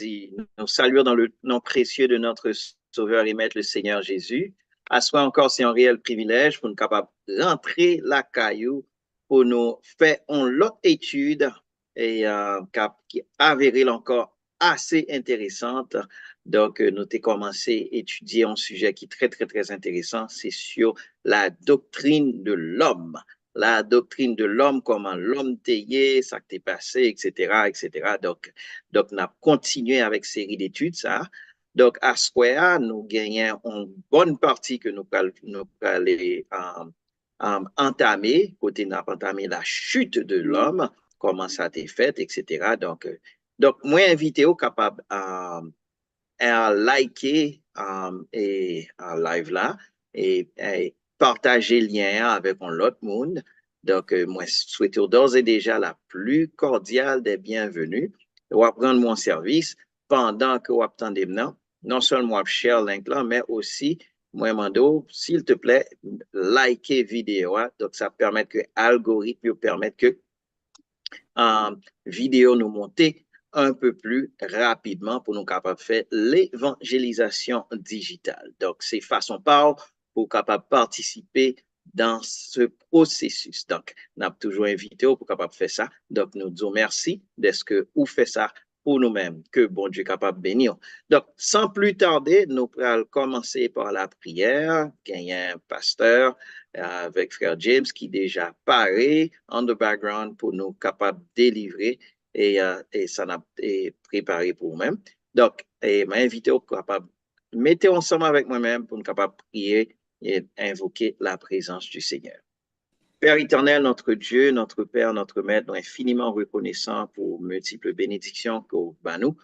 dit, nous saluons dans le nom précieux de notre Sauveur et Maître, le Seigneur Jésus. À soi encore, c'est un réel privilège pour nous capables de rentrer la caillou pour nous faire une autre étude et qui avérée encore assez intéressante. Donc, nous avons commencé à étudier un sujet qui est très, très, très intéressant. C'est sur la doctrine de l'homme. La doctrine de l'homme, comment l'homme taillé, ça qui est passé, etc., etc. Donc, on a continué avec série d'études, ça. Donc, à ce moment-là, nous gagnons une bonne partie que nous allons entamer, côté nous avons entamé la chute de l'homme, comment ça a été fait, etc. Donc moi, invité au capable à liker et en live là et partager le lien avec l'autre monde. Donc, moi, souhaite d'ores et déjà la plus cordiale des bienvenus. Ou prendre mon service pendant que vous attendez maintenant. Non seulement share link là, mais aussi, moi, Mando, s'il te plaît, liker vidéo. Donc, ça permet que l'algorithme permette que vidéo nous monter un peu plus rapidement pour nous capables de faire l'évangélisation digitale. Donc, c'est façon par pour capable participer dans ce processus. Donc, nous avons toujours invité pour capable faire ça. Donc, nous disons merci de ce que vous faites ça pour nous-mêmes, que bon Dieu est capable de bénir. Donc, sans plus tarder, nous allons commencer par la prière. Il y a un pasteur avec frère James qui déjà paré en the background pour nous capables de délivrer et ça n'a été préparé pour nous-mêmes. Donc, m'a invité au capable, mettez ensemble avec moi-même pour nous capables de prier et invoquer la présence du Seigneur. Père éternel, notre Dieu, notre Père, notre Maître, nous infiniment reconnaissants pour multiples bénédictions que vous nous.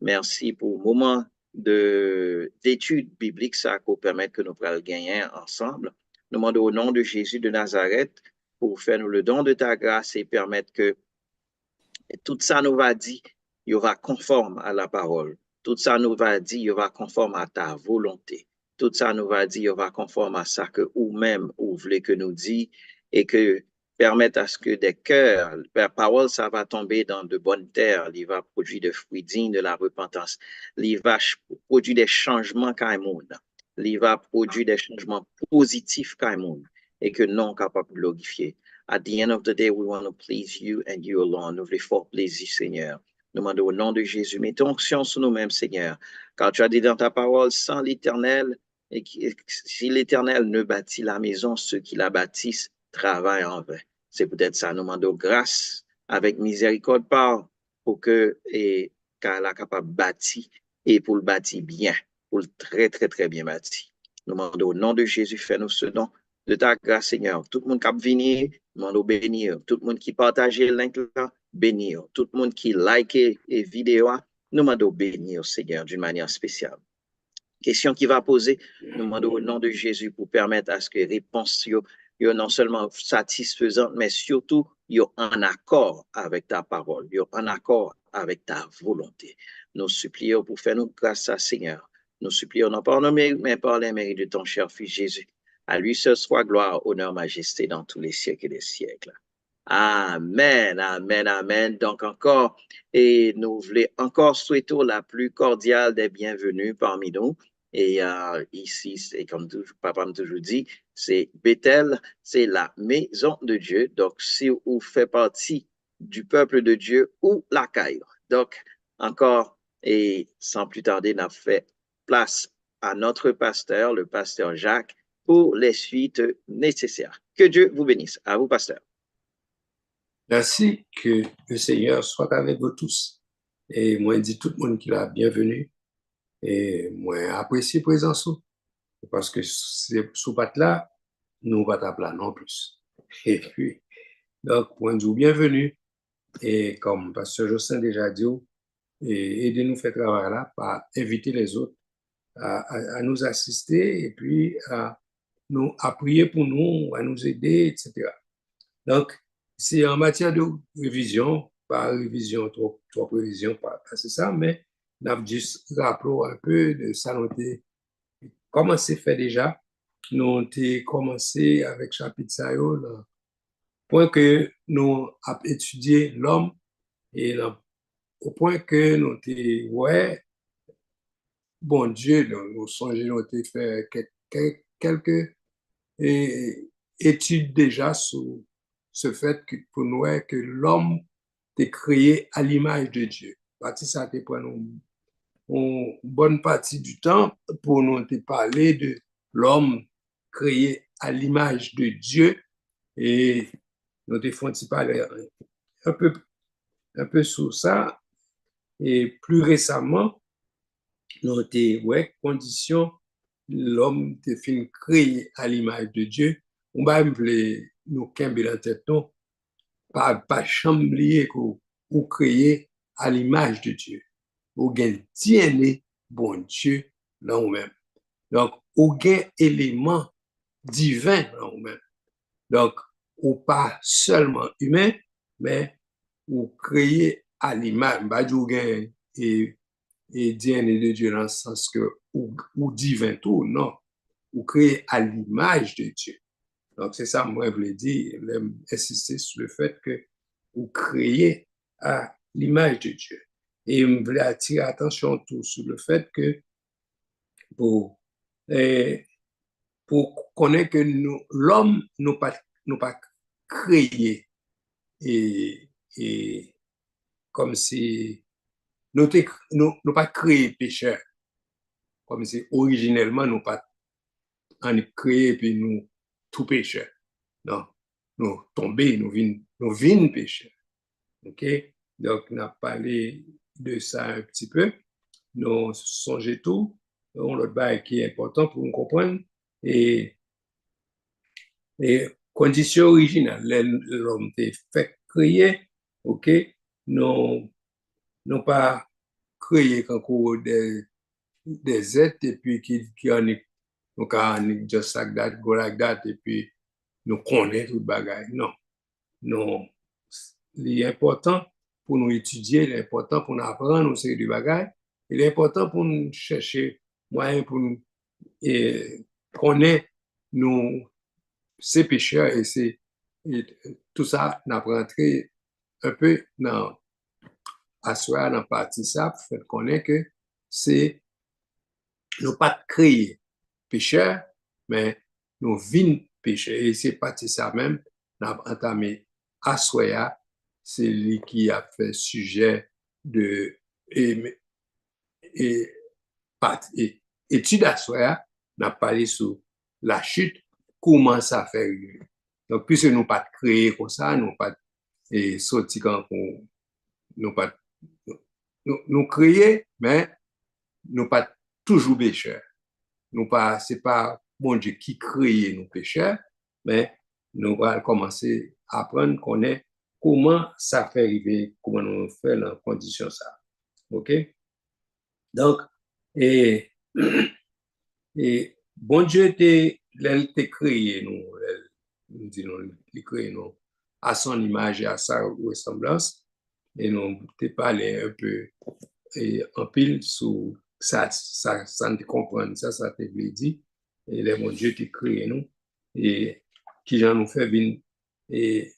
Merci pour le moment d'études bibliques, ça, qui permet que nous puissions gagner ensemble. Nous demandons au nom de Jésus de Nazareth pour faire nous le don de ta grâce et permettre que tout ça nous va dire, il va conforme à la parole. Tout ça nous va dire, il va conforme à ta volonté. Tout ça nous va dire, il va conforme à ça que ou-même, ou voulez que nous dit, et que permettre à ce que des cœurs, la parole, ça va tomber dans de bonnes terres, il va produire des fruits dignes de la repentance, il va produire des changements quand monde, il va produire des changements positifs quand monde, et que non capable de glorifier. At the end of the day, we want to please you and you alone. Nous voulons fort plaisir, Seigneur. Nous demandons au nom de Jésus, mettons action sur nous-mêmes, Seigneur. Car tu as dit dans ta parole, sans l'Éternel, et si l'Éternel ne bâtit la maison, ceux qui la bâtissent travaillent en vain. C'est peut-être ça, nous demandons grâce avec miséricorde pour que, car elle est capable de bâtir, et pour le bâtir bien, pour le très, très, très bien bâti. Nous demandons au nom de Jésus, fais-nous ce don de ta grâce, Seigneur. Tout le monde qui a venu, nous bénir. Tout le monde qui partage le link là, bénir. Tout le monde qui like et vidéo, nous demandons bénir, Seigneur, d'une manière spéciale. Question qui va poser, nous demandons au nom de Jésus pour permettre à ce que les réponses soient non seulement satisfaisantes, mais surtout en accord avec ta parole, en accord avec ta volonté. Nous supplions pour faire nous grâce à Seigneur. Nous supplions non pas en nom, mais par les mérites de ton cher Fils Jésus. À lui seul soit gloire, honneur, majesté dans tous les siècles et des siècles. Amen, amen, amen. Donc encore, et nous voulons encore souhaiter la plus cordiale des bienvenus parmi nous. Et ici, c'est comme papa m'a toujours dit, c'est Bethel, c'est la maison de Dieu. Donc, si vous faites partie du peuple de Dieu ou la caille. Donc, encore, et sans plus tarder, on a fait place à notre pasteur, le pasteur Jacques, pour les suites nécessaires. Que Dieu vous bénisse. À vous, pasteur. Merci, que le Seigneur soit avec vous tous. Et moi, je dis tout le monde qui l'a bienvenue. Et moi, apprécie la présence. Parce que c'est sous patte là, nous pas là non plus. Et puis, donc, point de vue, bienvenue. Et comme Pasteur Jossin déjà dit, et aidez-nous faire travail là par inviter les autres à nous assister et puis à prier pour nous, à nous aider, etc. Donc, c'est en matière de révision, pas révision, trop révision, pas c'est ça, mais on a juste rappelé un peu de ça, comment c'est fait déjà. Nous avons commencé avec chapitre ça, point que nous avons étudié l'homme et au point que nous t'es, ouais, bon Dieu, nous songeons, nous t'es fait quelques études déjà sur ce fait que pour nous, que l'homme est créé à l'image de Dieu. Parti ça, t'es pour nous une bonne partie du temps pour nous te parler de l'homme créé à l'image de Dieu et nous te font parler un peu, un peu sur ça et plus récemment, nous te, ouais, condition l'homme te fin créé à l'image de Dieu. On va nous kembe dans tête non, pas chamblier ou créé à l'image de Dieu. Ou gen DNA bon Dieu dans nous-mêmes. Donc, ou gen élément divin dans nous-mêmes. Donc, ou pas seulement humain, mais ou créé à l'image. Pas du gen et DNA de Dieu dans le sens que ou divin tout, non. Ou créé à l'image de Dieu. Donc, c'est ça, moi, je voulais dire, insister sur le fait que vous créez à l'image de Dieu. Et je voulais attirer attention tout sur le fait que pour, eh, pour connaître que l'homme nous pas créé et comme si nous pas créé pécheur, comme si originellement nous pas en créé puis nous tout pécheur. Non, nous tomber, nous vînes pécheurs. OK? Donc, on a parlé de ça un petit peu. Nous songeons tout. L'autre bail qui est important pour nous comprendre. Et, et condition originale, l'homme est fait créer, OK? Non, non pas créer quand des êtres et puis qui en est, donc en est just like that, go like that, et puis nous connaissons tout le bagage. Non, non. L'important pour nous étudier, l'important pour nous apprendre une série de bagages, et l'important pour nous chercher moyen pour nous connaître nous, ces pécheurs et tout ça, n'a rentré un peu dans asseoir dans partie ça, pour faire connaître que c'est nous pas créer pécheurs, mais nous vînes pécheurs. Et c'est partie ça même, n'a entamé asseoir, c'est lui qui a fait sujet de et, et, et étude asseoir, n'a parlé sur la chute, comment ça fait. Donc, puisque nous pas créé comme ça, nous pas et sorti quand nous pas nous créer, mais nous pas toujours pécheurs. Nous pas, c'est pas bon Dieu qui crée nos pécheurs, mais nous allons commencer à apprendre qu'on est comment ça fait arriver, comment nous fait dans condition ça. OK? Donc, et, et bon Dieu t'a créé nous disons, il créé nous à son image et à sa ressemblance, et nous t'ai parlé un peu en pile sur ça ne comprendre, ça te veut dire, et les mon Dieu t'a créé nous, et qui j'en nous fait venir, et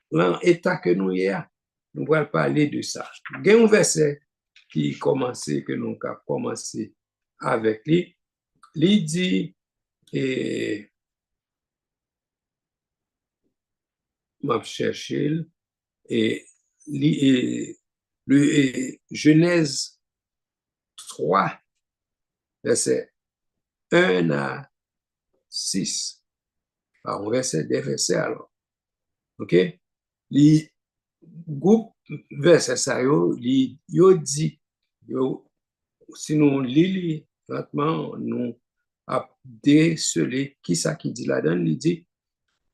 dans l'état que nous y a, nous allons parler de ça. Il y a un verset qui commençait, que nous avons commencé avec lui, il dit, et m'a cherché, et, le Genèse 3, verset 1 à 6. Alors, verset des versets alors. OK? Le groupe verset ça, yo dit, yo, si nous lisons lentement, nous a décelé qui ça qui dit là-dedans, il dit,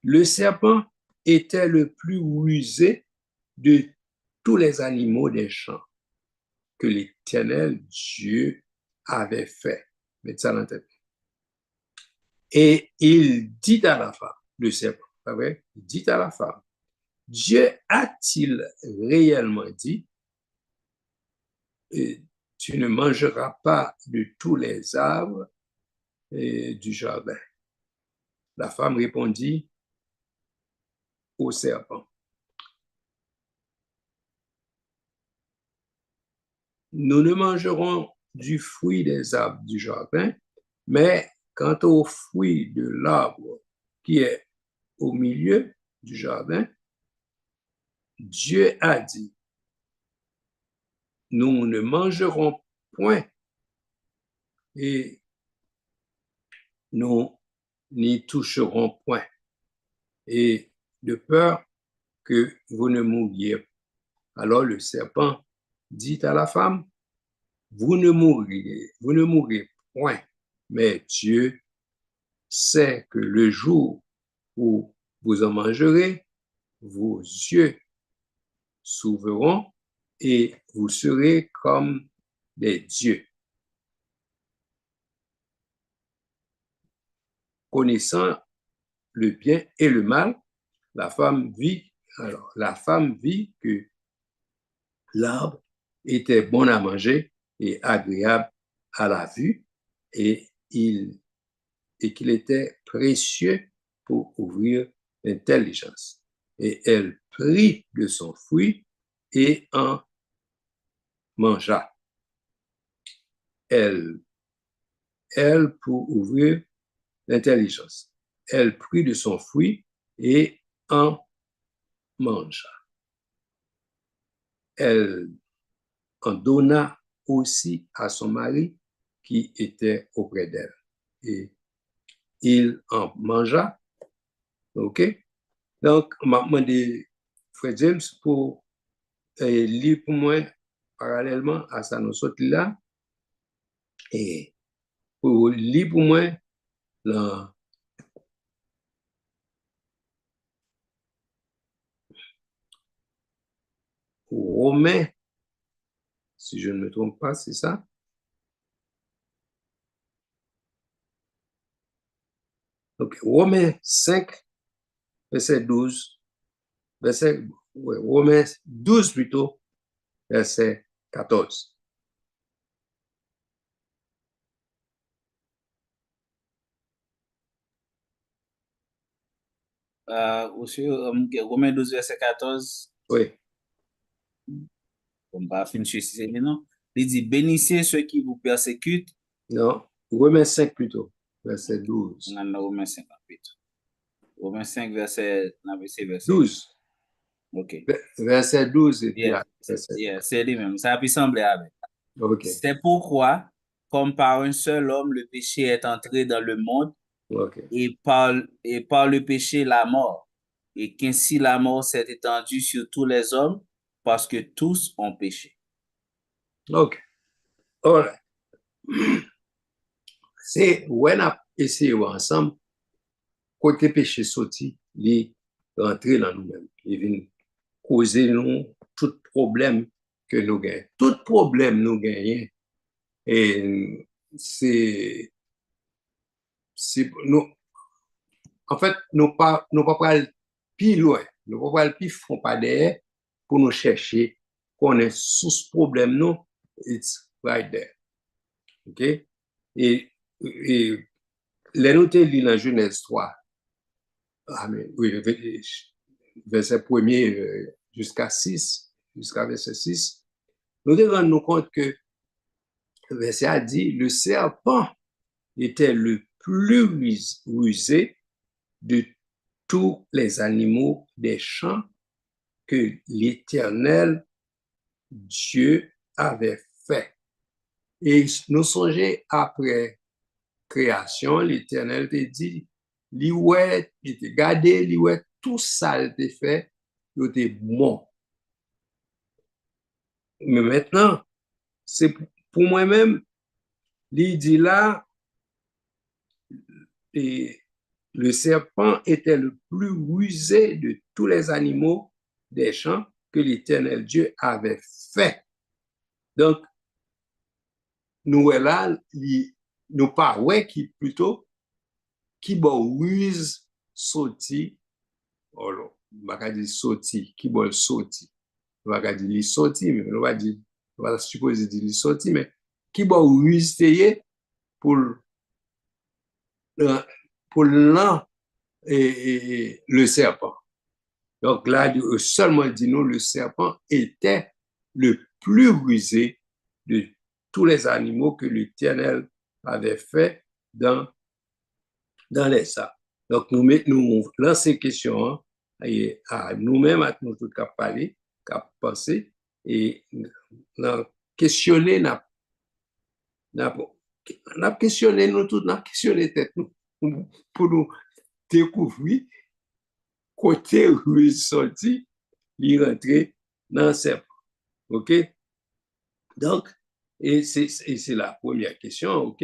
le serpent était le plus rusé de tous les animaux des champs que l'Éternel Dieu avait fait. Mettez ça dans la tête. Et il dit à la femme, le serpent, pas vrai? Il dit à la femme, Dieu a-t-il réellement dit, tu ne mangeras pas de tous les arbres du jardin? La femme répondit au serpent, nous ne mangerons du fruit des arbres du jardin, mais quant au fruit de l'arbre qui est au milieu du jardin, Dieu a dit, nous ne mangerons point et nous n'y toucherons point. Et de peur que vous ne mouriez. Alors le serpent dit à la femme, vous ne mourrez point, mais Dieu sait que le jour où vous en mangerez, vos yeux s'ouvriront et vous serez comme des dieux, connaissant le bien et le mal. La femme vit que l'arbre était bon à manger et agréable à la vue et qu'il était précieux pour ouvrir l'intelligence. Et elle prit de son fruit et en mangea. Elle, pour ouvrir l'intelligence. Elle prit de son fruit et en mangea. Elle en donna aussi à son mari qui était auprès d'elle. Et il en mangea. OK? Donc, m'a demandé Frère James pour lire pour moi parallèlement à ça, nous sommes là. Et pour lire pour moi dans Romains, si je ne me trompe pas, c'est ça? Donc, Romains 5, verset 12, Romains 12 plutôt, verset 14. Aussi, Romains 12, verset 14, Oui, on va finir ici, non? Il dit, bénissez ceux qui vous persécutent. non, Romains 5 plutôt, verset 12. On a Romains 5, plutôt. Romains 5, verset 12. OK. Verset 12 et puis Yeah, c'est lui-même. Ça peut sembler avec. OK. C'est pourquoi, comme par un seul homme, le péché est entré dans le monde, OK. et par le péché, la mort. Et qu'ainsi la mort s'est étendue sur tous les hommes, parce que tous ont péché. OK. All right. C'est, on a essayé ensemble, côté péché sorti, il rentrer dans nous-mêmes. Il vient causer nous tout problème que nous gagnons. Tout problème nous gagnons. Et c'est nous, en fait, nous pas aller plus loin, nous pas aller plus fond pas derrière pour nous chercher qu'on est sous ce problème nous, it's right there. OK? Et les nous lit dans Genèse 3. Amen. Oui, verset 1er jusqu'à 6, jusqu'à verset 6. Nous devons rendre compte que le verset a dit, le serpent était le plus rusé de tous les animaux des champs que l'Éternel Dieu avait fait. Et nous songeons après création, l'Éternel te dit, li ouais, il te gardé, li ouais, tout ça il te fait, il était bon. Mais maintenant, c'est pour moi-même, il dit là, et le serpent était le plus rusé de tous les animaux des champs que l'Éternel Dieu avait fait. Donc, nous là, nous pas ouais qui plutôt qui bon ruse sorti, alors, on va dire sorti, qui bon sorti, on va dire li sorti, mais on va dire, on va supposer dire li sorti, mais qui bon ruse pour l'an et le serpent. Donc là, seulement dit nous, le serpent était le plus rusé de tous les animaux que l'Éternel avait fait dans les sables. Donc, nous lançons question et à nous-mêmes, à nous tous qui parler, qui penser, et questionner, questionné nous tous, questionné tête nous, pour nous découvrir côté où il sorti, il rentré dans le cercle. OK? Donc, et c'est la première question, OK?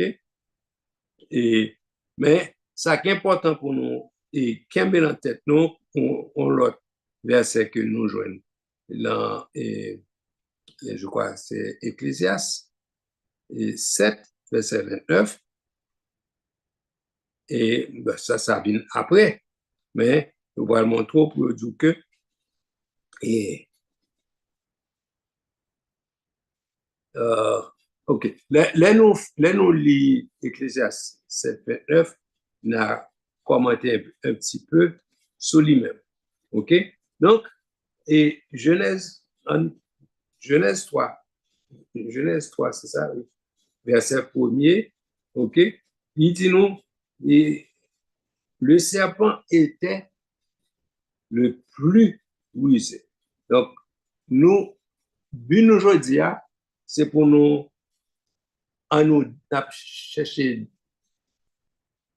Mais ça qui est important pour nous, et qui est en tête, nous, on l'autre verset que nous jouons là, et je crois c'est Ecclésiaste 7, verset 29, et ben, ça vient après, mais nous allons montrer pour dire que et, OK. Là, nous lisons Ecclésiaste 7, 29, on a commenté un petit peu sur lui-même. OK? Donc, et Genèse 3, c'est ça, verset 1er, OK? Il dit nous, et le serpent était le plus rusé. Donc, nous, but nous aujourd'hui, c'est pour nous, en nous chercher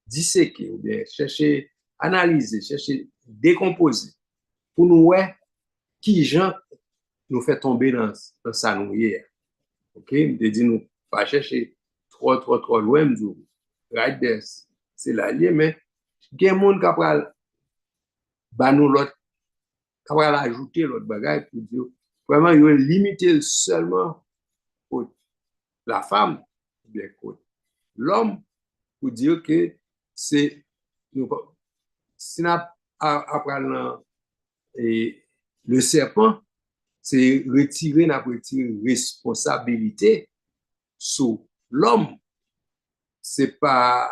disséquer, ou bien chercher analyser, chercher décomposer, pour nous voir qui gens nous fait tomber dans sa nouillère. OK? De dire nous pas chercher trop loin, nous right there, c'est là lié, mais il y a des gens qui apprennent bah nous l'autre, qui apprennent ajouter l'autre bagage pour dire vraiment ils ont limité seulement pour la femme, bien pour l'homme, pour dire que c'est si on apprend le serpent, c'est retirer responsabilité sur l'homme. C'est pas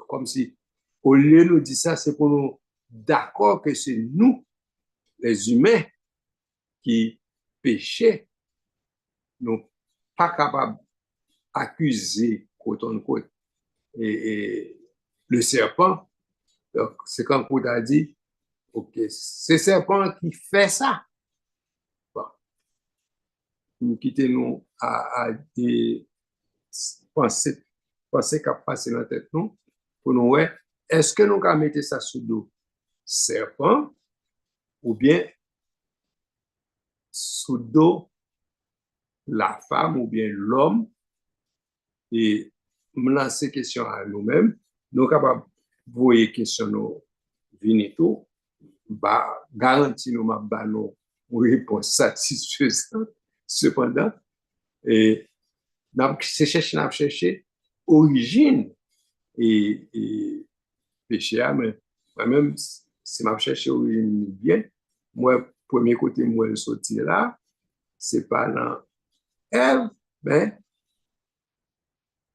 comme si, au lieu de nous dire ça, c'est pour nous d'accord que c'est nous, les humains, qui péchaient, nous pas capables d'accuser, quote unquote, et le serpent. Donc, c'est comme on a dit, OK, c'est le serpent qui fait ça. Bon, nous quittons nous à penser qu'à passer dans la tête nous, pour nous voir, est-ce que nous allons mettre ça sous le serpent ou bien sous dos la femme ou bien l'homme, et me lancer question à nous-mêmes, nous sommes capables de voir question nous venir tout, garantir nous ma nous réponse satisfaisante. Cependant, et c'est chercher origine et péché, mais moi-même, si je cherche origine bien, moi, premier côté, moi, le sortir là, c'est pas dans Ève, mais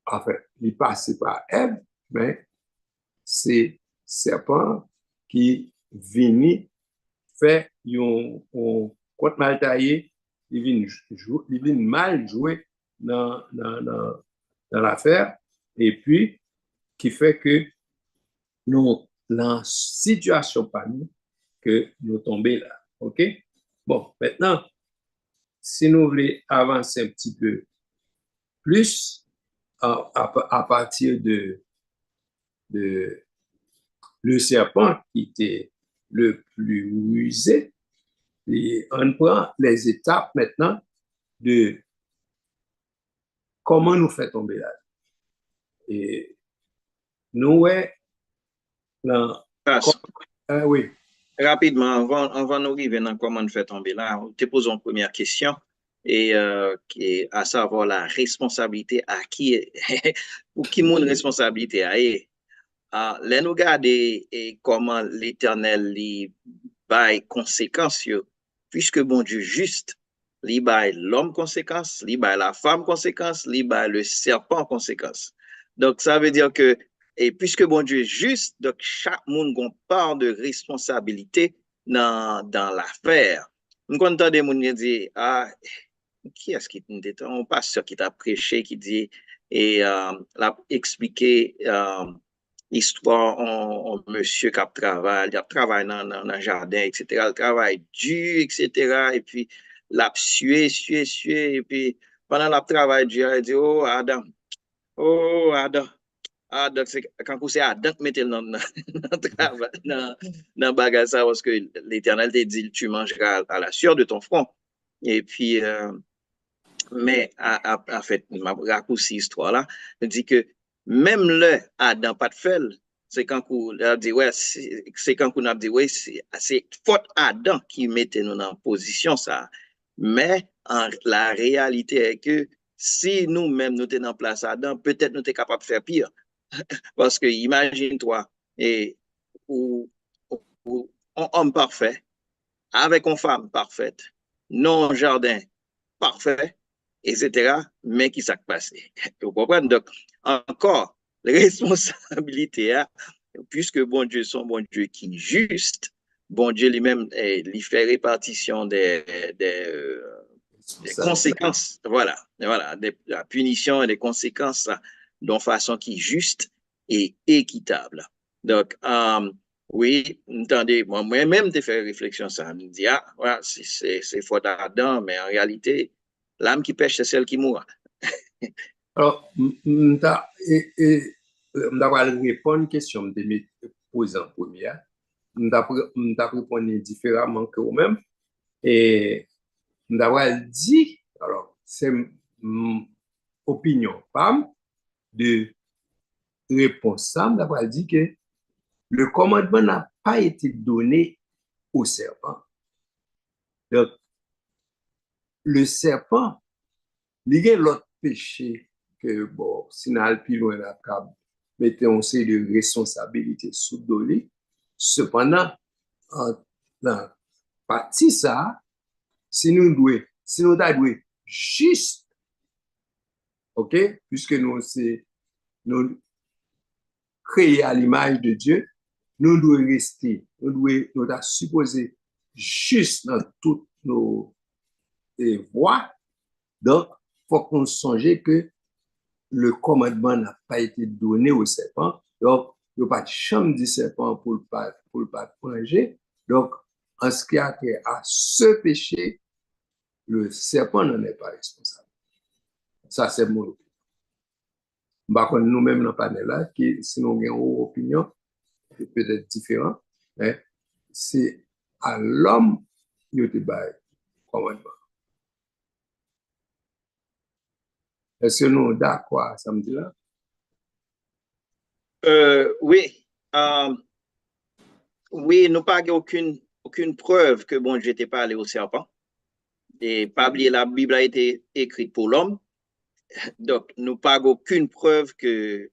en fait, il passe par Ève, mais c'est serpent qui vient faire un compte mal taillé, il vient mal jouer dans l'affaire, et puis qui fait que nous, dans la situation pas nous, que nous tombons là. OK? Bon, maintenant, si nous voulons avancer un petit peu plus à partir de le serpent qui était le plus rusé, et on prend les étapes maintenant de comment nous fait tomber là. Et nous, ouais, dans, oui. Rapidement, avant nous arriver dans comment nous fait tomber là, te posons une première question, et à savoir la responsabilité à qui, ou qui mon responsabilité à là nous regarder et comment l'Éternel lui bail conséquences, puisque bon Dieu juste, lui bail l'homme conséquence, lui bail la femme conséquence, lui bail le serpent conséquence. Donc ça veut dire que, et puisque bon Dieu est juste, donc chaque monde a une part de responsabilité dans l'affaire. Nous entendons des gens dire, qui est-ce qui était un pasteur qui t'a prêché, qui dit, et l'a expliqué l'histoire en monsieur qui travaille, il travaille dans le jardin, etc. Il travaille dur, etc. Et puis, l'a sué, et puis, pendant le travail dur, il dit, oh, Adam. Adam, quand c'est Adam qui mettait dans bagage ça, parce que l'Éternel t'a dit, tu mangeras à la sueur de ton front. Et puis, mais en fait, ma raccourci histoire là, dit que même le Adam pas de fait, c'est quand on a dit ouais, c'est quand on a dit ouais, c'est faute Adam qui mettait nous dans position ça. Mais la réalité est que si nous-mêmes nous étions en place Adam, peut-être nous étions capables de faire pire. Parce que imagine-toi, et ou, un homme parfait avec une femme parfaite, non jardin parfait, etc., mais qui s'est passé. Vous comprenez? Donc, encore, la responsabilité, hein, puisque bon Dieu, son bon Dieu qui est juste, bon Dieu lui-même, lui fait répartition des conséquences, voilà, la punition et des conséquences d'une façon qui est juste et équitable. Donc, oui, attendez, moi-même, j'ai fait réflexion, ça me dit, ah, voilà, c'est faute à Adam, mais en réalité, l'âme qui pêche, c'est celle qui mourra. Alors, je vais répondre à une question que je me pose en première. Je vais répondre différemment que vous-même. Et je vais dire, alors, c'est mon opinion, pas de réponse. Je vais dire que le commandement n'a pas été donné au serpent. Donc, le serpent, il y a l'autre péché que, bon, si nous allons plus loin, mettons une série de responsabilités sous dolé. Cependant, dans partie ça, si nous devons juste, ok, puisque nous créés à l'image de Dieu, nous devons rester, nous devons supposer juste dans toutes nos voies. Donc, il faut qu'on songe que le commandement n'a pas été donné au serpent. Donc, il n'y a pas de chambre du serpent pour le pas manger. Donc, en ce qui a trait à ce péché, le serpent n'en est pas responsable. Ça, c'est mon opinion. Par contre, nous-mêmes, dans le panel là, si nous avons une opinion, c'est peut-être différent, mais c'est à l'homme qui a été commandement. Est-ce que nous sommes d'accord samedi là? Oui. Oui, nous n'avons aucune preuve que bon Dieu n'était pas allé au serpent. Et pas oublier, la Bible a été écrite pour l'homme. Donc, nous n'avons aucune preuve que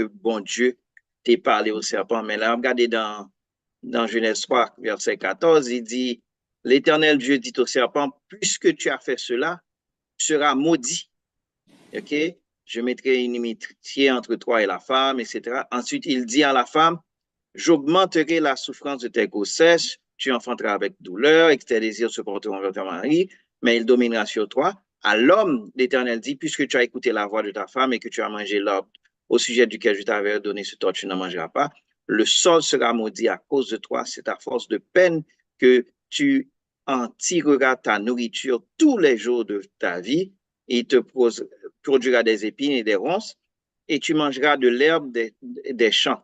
bon Dieu t'ait parlé au serpent. Mais là, regardez dans Genèse 3, verset 14, il dit, l'Éternel Dieu dit au serpent, puisque tu as fait cela, tu seras maudit. OK? Je mettrai une inimitié entre toi et la femme, etc. Ensuite, il dit à la femme, j'augmenterai la souffrance de tes grossesses, tu enfanteras avec douleur et que tes désirs se porteront vers ton mari, mais il dominera sur toi. À l'homme, l'Éternel dit, puisque tu as écouté la voix de ta femme et que tu as mangé l'arbre au sujet duquel je t'avais donné ce tort, tu n'en mangeras pas. Le sol sera maudit à cause de toi. C'est à force de peine que tu en tireras ta nourriture tous les jours de ta vie. Il te produira des épines et des ronces, et tu mangeras de l'herbe des champs.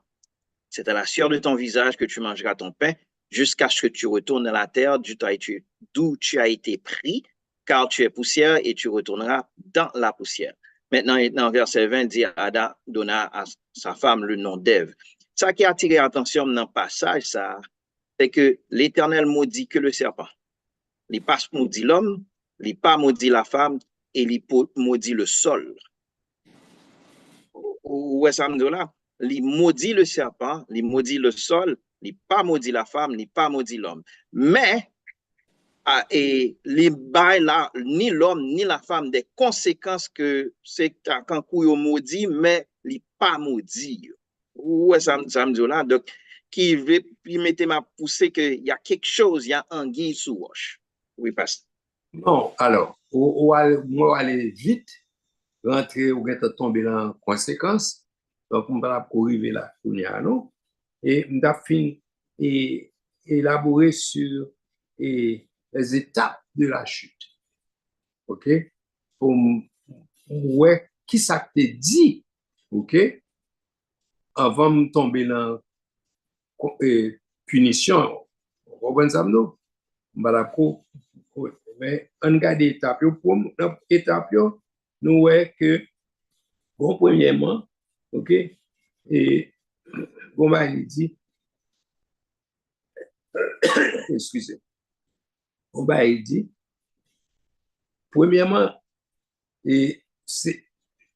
C'est à la sueur de ton visage que tu mangeras ton pain, jusqu'à ce que tu retournes à la terre d'où tu as été pris, car tu es poussière et tu retourneras dans la poussière. Maintenant, dans verset 20, dit Adam donna à sa femme le nom d'Ève. Ça qui a attiré l'attention dans le passage, c'est que l'Éternel maudit que le serpent. Il pas maudit l'homme, il pas maudit la femme, et il maudit le sol. Où est-ce que là? Il maudit le serpent, il maudit le sol, il pas maudit la femme, il pas maudit l'homme. Mais, et les bails là, ni l'homme, ni la femme, des conséquences que c'est quand il maudit, mais il pas maudit. Où est-ce que là? Donc, qui veut mettre ma poussée qu'il y a quelque chose, il y a anguille sous roche. Oui, passe. Non, alors, ou aller vite, rentrer ou être tombé dans conséquence. Donc, on va arriver là, non? Et on a fini et élaborer sur les étapes de la chute. OK? Pour ouais, qui ça te dit, OK? Avant de tomber dans punition, vous comprenez ça, non? Mais on regarde l'étape, étape, nous voyons que, bon, premièrement, OK? Et, bon, il dit, excusez, bon, il dit, premièrement, et c'est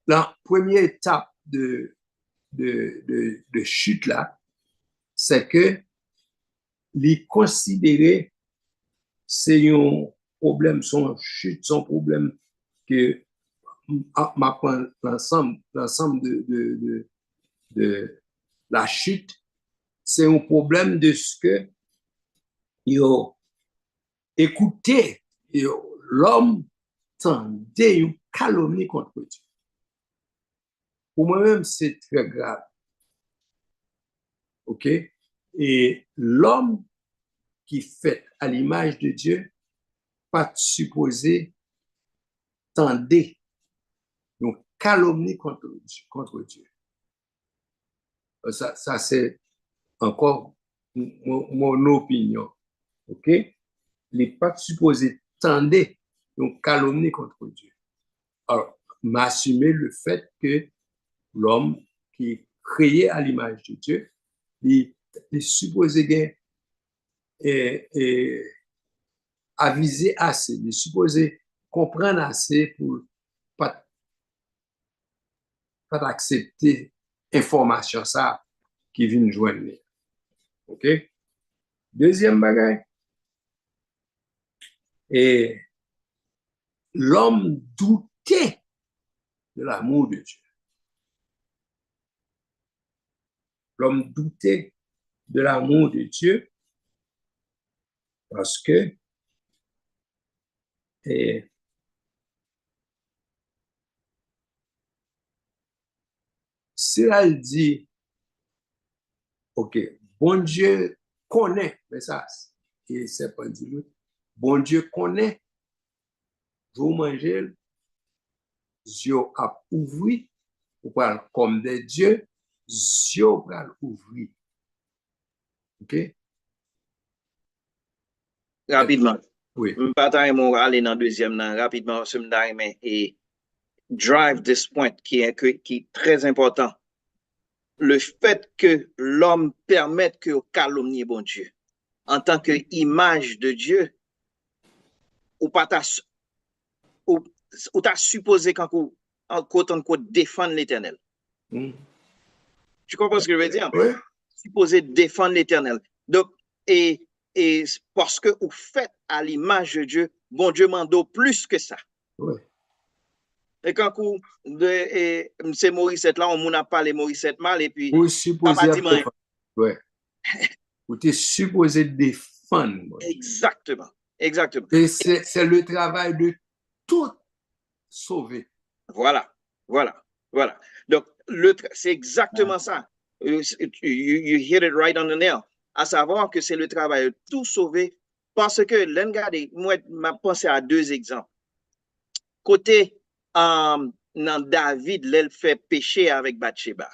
la première étape de chute là, c'est que les considérer c'est un problème, son chute, son problème que l'ensemble de la chute, c'est un problème de ce que yo écouté, l'homme tendait une calomnie contre Dieu. Pour moi-même, c'est très grave. OK? Et l'homme qui fait à l'image de Dieu, pas supposé tendre une calomnie contre Dieu. Ça c'est encore mon opinion. OK? Il n'est pas supposé tendre une calomnie contre Dieu. Alors, m'assumer le fait que l'homme qui est créé à l'image de Dieu, il est supposé aviser assez, il est supposé comprendre assez pour pas accepter information ça qui vient joindre. OK? Deuxième bagage, et l'homme doutait de l'amour de Dieu. L'homme doutait de l'amour de Dieu parce que si elle dit, OK, bon Dieu connaît, mais ça, et c'est pas dit, bon Dieu connaît, vous mangez, Dieu a ouvert, vous parlez comme des dieux, Dieu a ouvert. OK? Rapidement. Oui. Je ne vais pas aller dans le deuxième, rapidement, et drive this point qui est très important. Le fait que l'homme permette que calomnie bon Dieu, en tant qu'image de Dieu, ou pas ou t'as supposé quand on défendre l'éternel. Tu comprends ce que je veux dire? Oui. Supposé défendre l'éternel. Donc, et parce que vous faites à l'image de Dieu, bon Dieu m'en donne plus que ça. Oui. Et quand c'est Morissette là, on n'a pas les Morissette mal, et puis vous supposez défendre. Ouais. Vous êtes supposé défendre. Exactement. Exactement. Et c'est le travail de tout sauver. Voilà. Donc, c'est exactement ça. You hit it right on the nail. À savoir que c'est le travail de tout sauver parce que, regardez, moi, je pensé à deux exemples. Côté, dans David, il fait pécher avec Bathsheba.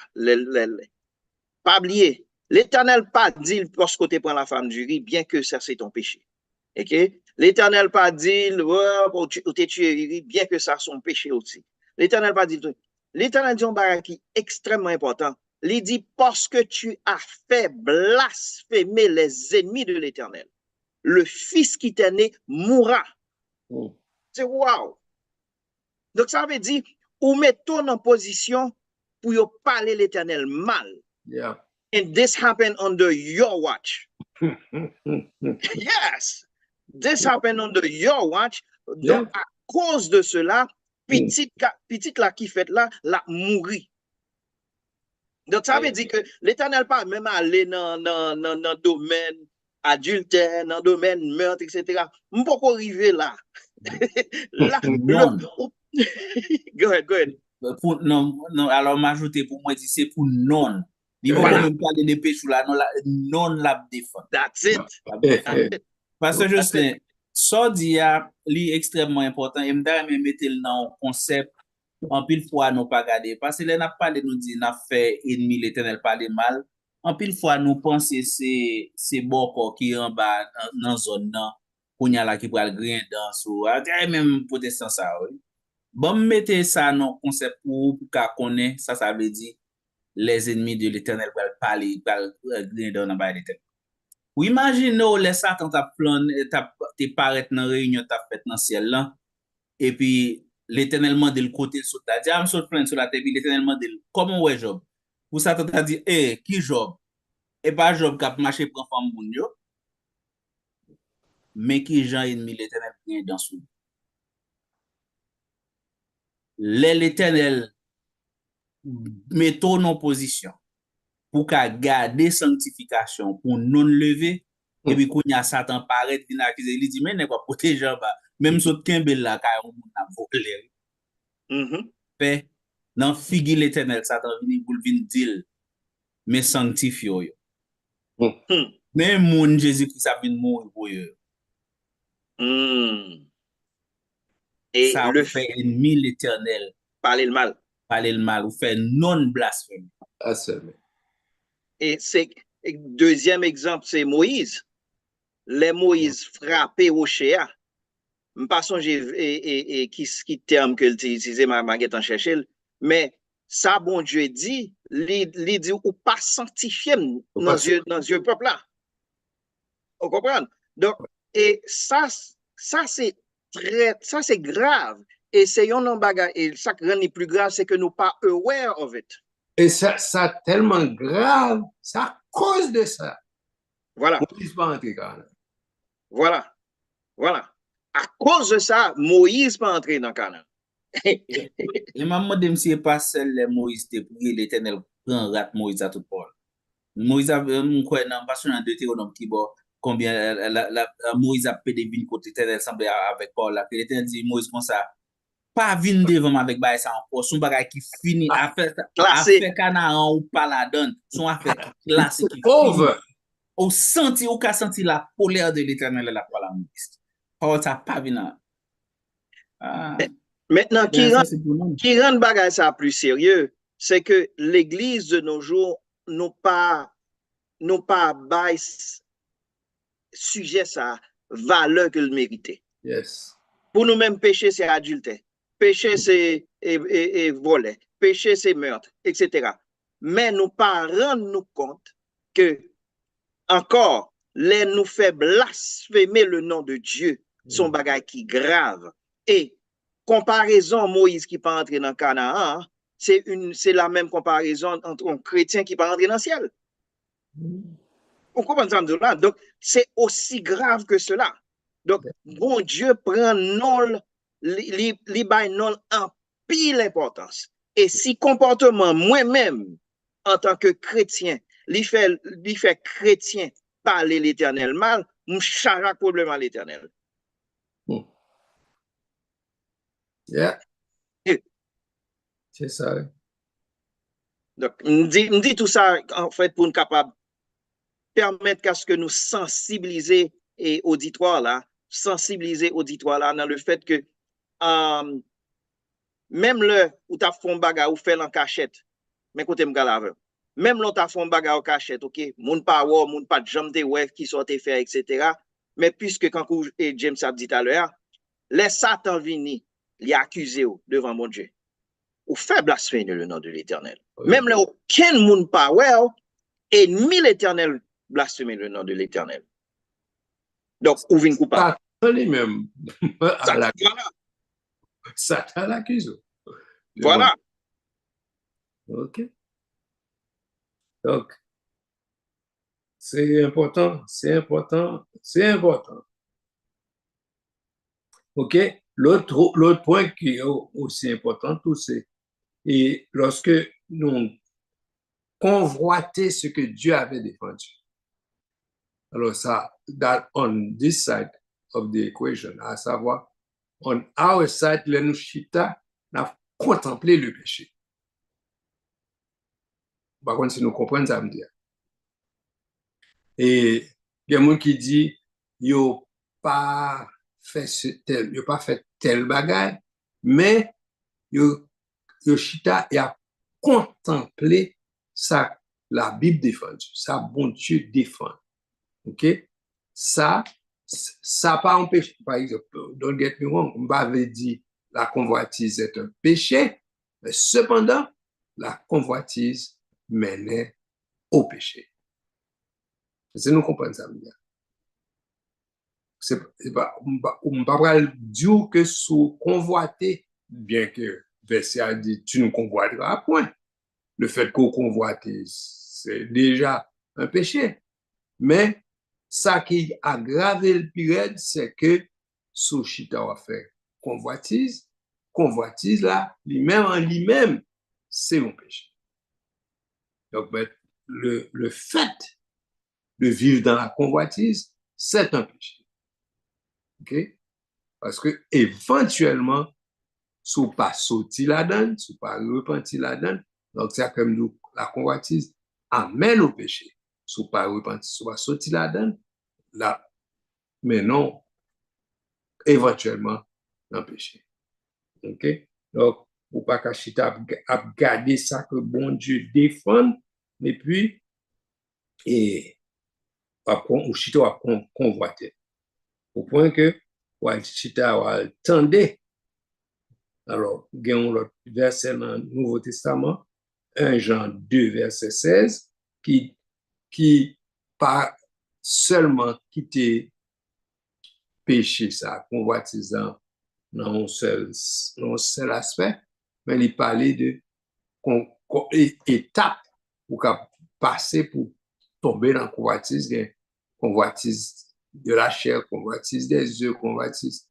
Pas oublier, l'Éternel pas dit parce que tu prends la femme du riz, bien que ça c'est ton péché. OK? L'Éternel pas dit tu t'es tué, bien que ça son péché aussi. L'Éternel pas dit. L'Éternel dit un bagage qui est extrêmement important. Il dit parce que tu as fait blasphémer les ennemis de l'Éternel. Le fils qui t'est né mourra. C'est wow. Donc ça veut dire ou mettons en position pour parler l'Éternel mal. Yeah. And this happened under your watch. Yes, this happened under your watch. Yeah. Donc, à cause de cela, petite là qui fait là, la mourit. Donc, ça veut dire que l'Éternel pas même aller dans le domaine adultère, dans le domaine meurtre, etc. On ne peut pas arriver là. Là, Non. Go ahead. Non, alors m'ajouter pour moi, c'est pour non. Il va Voilà. même parler de péché là, non la défend. That's it. Parce que Justin, ça dit li extrêmement important et m'da même mettre dans concept en pile fois nous pas garder parce que là n'a parlé nous dit n'a fait ennemi l'Éternel parler mal. En pile fois nous penser c'est bon corps qui en bas dans zone là qu'on y a là qui pral grain dans sou. Même protestant ça oui. Bon mettez ça dans concept pour qu'à connaître ça veut dire les ennemis de l'Éternel vont parler grain dans bas l'Éternel. Ou imagine ou les Satan t'a plan t'es paraître dans réunion t'a fait dans ciel là et puis l'Éternel mande le côté sur ta dit am sur plein sur la terre puis l'Éternel mande comment ouais Job ou Satan t'a dit qui Job et pas Job qui a marché prend femme moun yo mais qui Jean ennemi l'Éternel vient dans sous l'Éternel mettons en position pour qu'à garder sanctification pour non lever et puis quand y a Satan paraît vient accuser il dit mais n'est pas protéger ba même saute kembel là ka on a volé fait dans figue l'Éternel Satan vient pour venir dire mais sanctifie yo mais mon Jésus-Christ a vient mourir pour eux et ça le fait ennemi l'Éternel parler le mal ou fait non blasphème et c'est deuxième exemple c'est Moïse les Moïse frappé au Chéa pas songer et qui terme que utilisé ma en chercher mais ça bon Dieu dit il dit ou pas sanctifier dans yeux peuple là on comprend donc et ça c'est grave et c'est un bagage et ça qui rend plus grave c'est que nous pas aware of it. Et ça tellement grave, c'est à cause de ça. Voilà. Moïse pas entré Canaan. Voilà. À cause de ça, Moïse pas entré dans Canaan. Et maman de monsieur pas seul les Moïse te prier l'Éternel prend rat Moïse à tout port. Moïse a quoi dans parce dans Deutéronome qui bon combien Moïse a pédé vin côté l'Éternel semblait avec Paul là que l'Éternel dit Moïse comme ça pas vin devant avec bail ça encore son bagage qui fini affaire Canaan ou pas la donne son affaire classique qui fini au senti ou qu'a senti la colère de l'Éternel là par la Moïse. Oh ça pas vin Maintenant, qui rend bagage ça plus sérieux, c'est que l'Église de nos jours n'ont pas bail sujet ça valeur que le méritait. Yes. Pour nous-mêmes, péché c'est adultère, péché c'est voler, péché c'est meurtre, etc. Mais nous pas rendre nous compte que encore les nous fait blasphémer le nom de Dieu, son bagage qui grave. Et comparaison Moïse qui pas entrer dans Canaan, c'est la même comparaison entre un chrétien qui pas entrer dans le ciel. On comprend ça là. Donc c'est aussi grave que cela. Donc bon Dieu prend non li bay non en pile importance. Et si comportement moi-même en tant que chrétien, li fait chrétien parler l'Éternel mal, m'charak problème à l'Éternel. Yeah. C'est ça. Donc, me dit tout ça, en fait, pour nous capable permettre qu'à ce que nous sensibiliser et auditoire là dans le fait que même le où tu as fait un bagage ou fait en cachette, mais côté m'galave. Même là tu as fait un bagage en cachette, OK, moun pas ou moun pas jambe de ouais qui sortait faire etc. Mais puisque quand James a dit tout à l'heure, les Satan vini, li accusé devant mon Dieu. Ou fait blasphémer le nom de l'Éternel. Oui. Même là aucun moun pas ouais ennemi l'Éternel blasphémer le nom de l'Éternel. Donc, ou vin coupable. Satan lui-même. Satan l'accuse. Voilà. OK. Donc, c'est important. OK. L'autre point qui est aussi important, c'est et lorsque nous convoiter ce que Dieu avait défendu. Alors ça, that on this side of the equation, à savoir on our side, le nous chita, n'a contemplé le péché. Par contre, si nous comprenons ça, me dire. Et il y a des qui dit, yo pas fait tel bagage, mais yo chita et a contemplé ça, la Bible défend, ça bon Dieu défend. OK? Ça pas empêché, par exemple, don't get me wrong, on m'avait dit la convoitise est un péché, mais cependant, la convoitise menait au péché. C'est nous comprenons ça, bien. C'est pas, on pas dire que sous convoiter, bien que verset a dit, tu nous convoiteras à point. Le fait qu'on convoitise, c'est déjà un péché. Mais ça qui a aggravé le pire, c'est que sous chita va faire convoitise là, lui-même en lui-même, c'est un péché. Donc, ben, le fait de vivre dans la convoitise, c'est un péché. OK? Parce que éventuellement, sous pas sauter la donne, sous pas repentir la donne, donc c'est comme nous, la convoitise amène au péché. Sous pas repentir, sous pas sauter la donne, là, mais non, éventuellement, un péché. OK? Donc, ou pas qu'achita à garder ça que bon Dieu défend, et puis, et ou chita à convoiter. Au point que, ou chita à tendre. Alors, gagnons l'autre verset dans le Nouveau Testament, 1 Jean 2, verset 16, qui pas seulement quitter péché, ça, convoitisant dans un seul aspect, mais il parlait de étapes pour passer pour tomber dans convoitise, convoitise de la chair, convoitise des yeux, convoitise.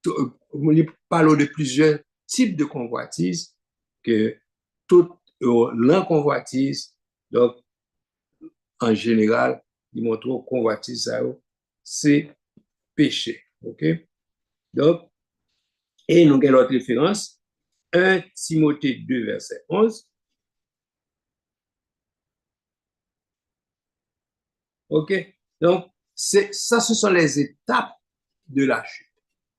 Il parle de plusieurs types de convoitise que tout l'enconvoitise, donc en général, il montre convoitise ça, c'est péché. OK? Donc, et nous avons l'autre référence, 1 Timothée 2, verset 11. OK? Donc, ça, ce sont les étapes de la chute.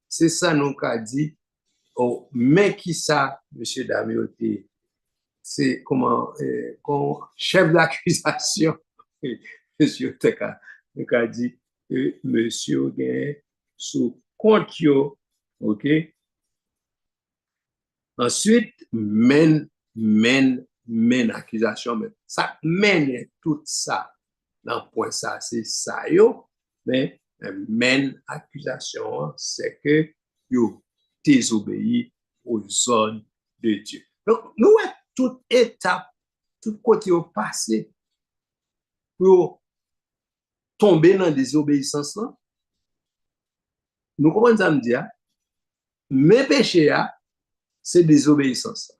C'est ça, nous avons dit, oh, mais qui ça, M. Damioté, c'est comment, chef d'accusation, M. Teka, nous avons dit que M. gagne sous compte, OK? Ensuite, mène accusation, mais ça mène tout ça dans le point ça, c'est ça, mais mène accusation, c'est que yo désobéi aux ordres de Dieu. Donc, nous, toute étape, tout côté au passé, pour tomber dans la désobéissance, là, nous comprenons ça me dire, mes péchés, c'est désobéissance.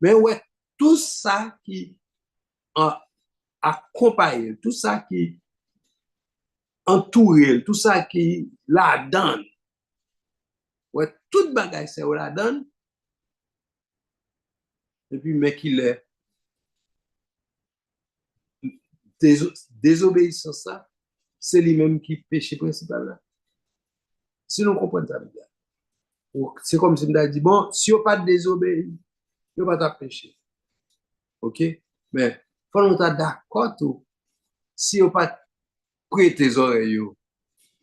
Mais ouais, tout ça qui accompagne, tout ça qui entoure, tout ça qui la donne, ouais, tout bagage c'est la donne, et puis mais qu'il est désobéissance ça, c'est lui-même qui péché principal là. Si nous comprenons ça, c'est comme si on a dit, bon, si on pas désobéi, on pas ta péché. OK? Mais, faut nous être d'accord tout. Si on pas prêter tes oreilles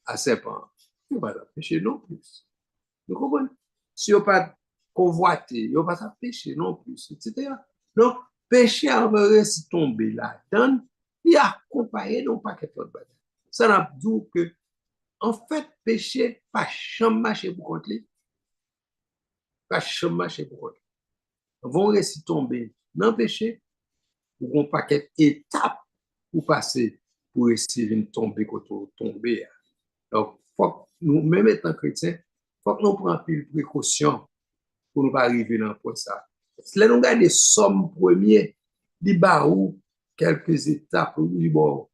à serpent, on pas ta péché non plus. Vous comprenez? Si on pas convoité, on pas ta péché non plus, etc. Donc, péché en vrai, si tomber là-dedans, il a accompagné non pas quelque chose. Ça n'a dit que, en fait, péché, pas jamais marcher pour contre lui. Pas jamais marcher pour contre lui. Vont rester tomber dans le péché, ou un paquet d'étapes pour passer pour essayer de tomber quand on tombe. Donc, faut nous, même étant chrétiens, faut que nous prenions plus de précautions pour ne pas arriver dans le point ça. Si nous regardons les sommes premiers, les barreaux, quelques étapes, bon,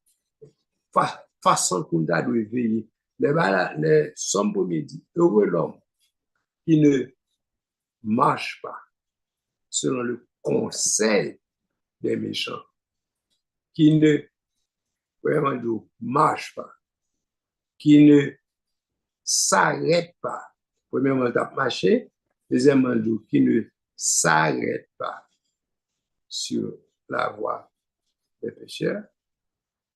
façon qu'on doit veiller. Les sommes premiers disent, heureux l'homme qui ne marche pas selon le conseil des méchants, qui ne vraiment marche pas, qui ne s'arrête pas. Premièrement, t'as marché. Deuxièmement, qui ne s'arrête pas sur la voie des pécheurs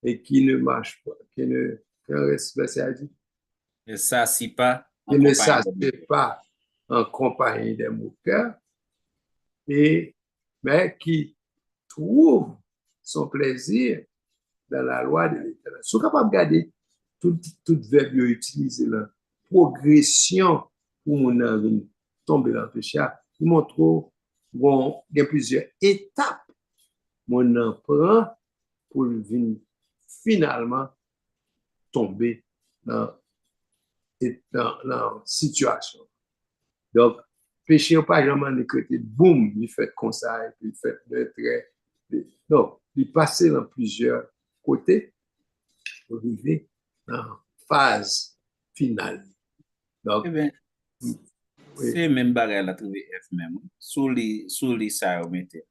et qui ne marche pas, qui ne Ne s'assit pas qui ne s'assied pas en compagnie des moqueurs, mais qui trouve son plaisir dans la loi de l'Éternel. Si vous êtes capable de regarder tout verbe utilisé là, progression pour mon tomber dans le péché, il montre qu'il y a plusieurs étapes mon en prend pour venir finalement tomber dans la situation. Donc, péché n'est pas jamais décrété, boum, il fait comme ça, et puis il fait le trait. Non, il passe dans plusieurs côtés pour arriver dans la phase finale. Donc, eh bien, oui. C'est même bagage la trouver F même. Sous les ça, on mettait.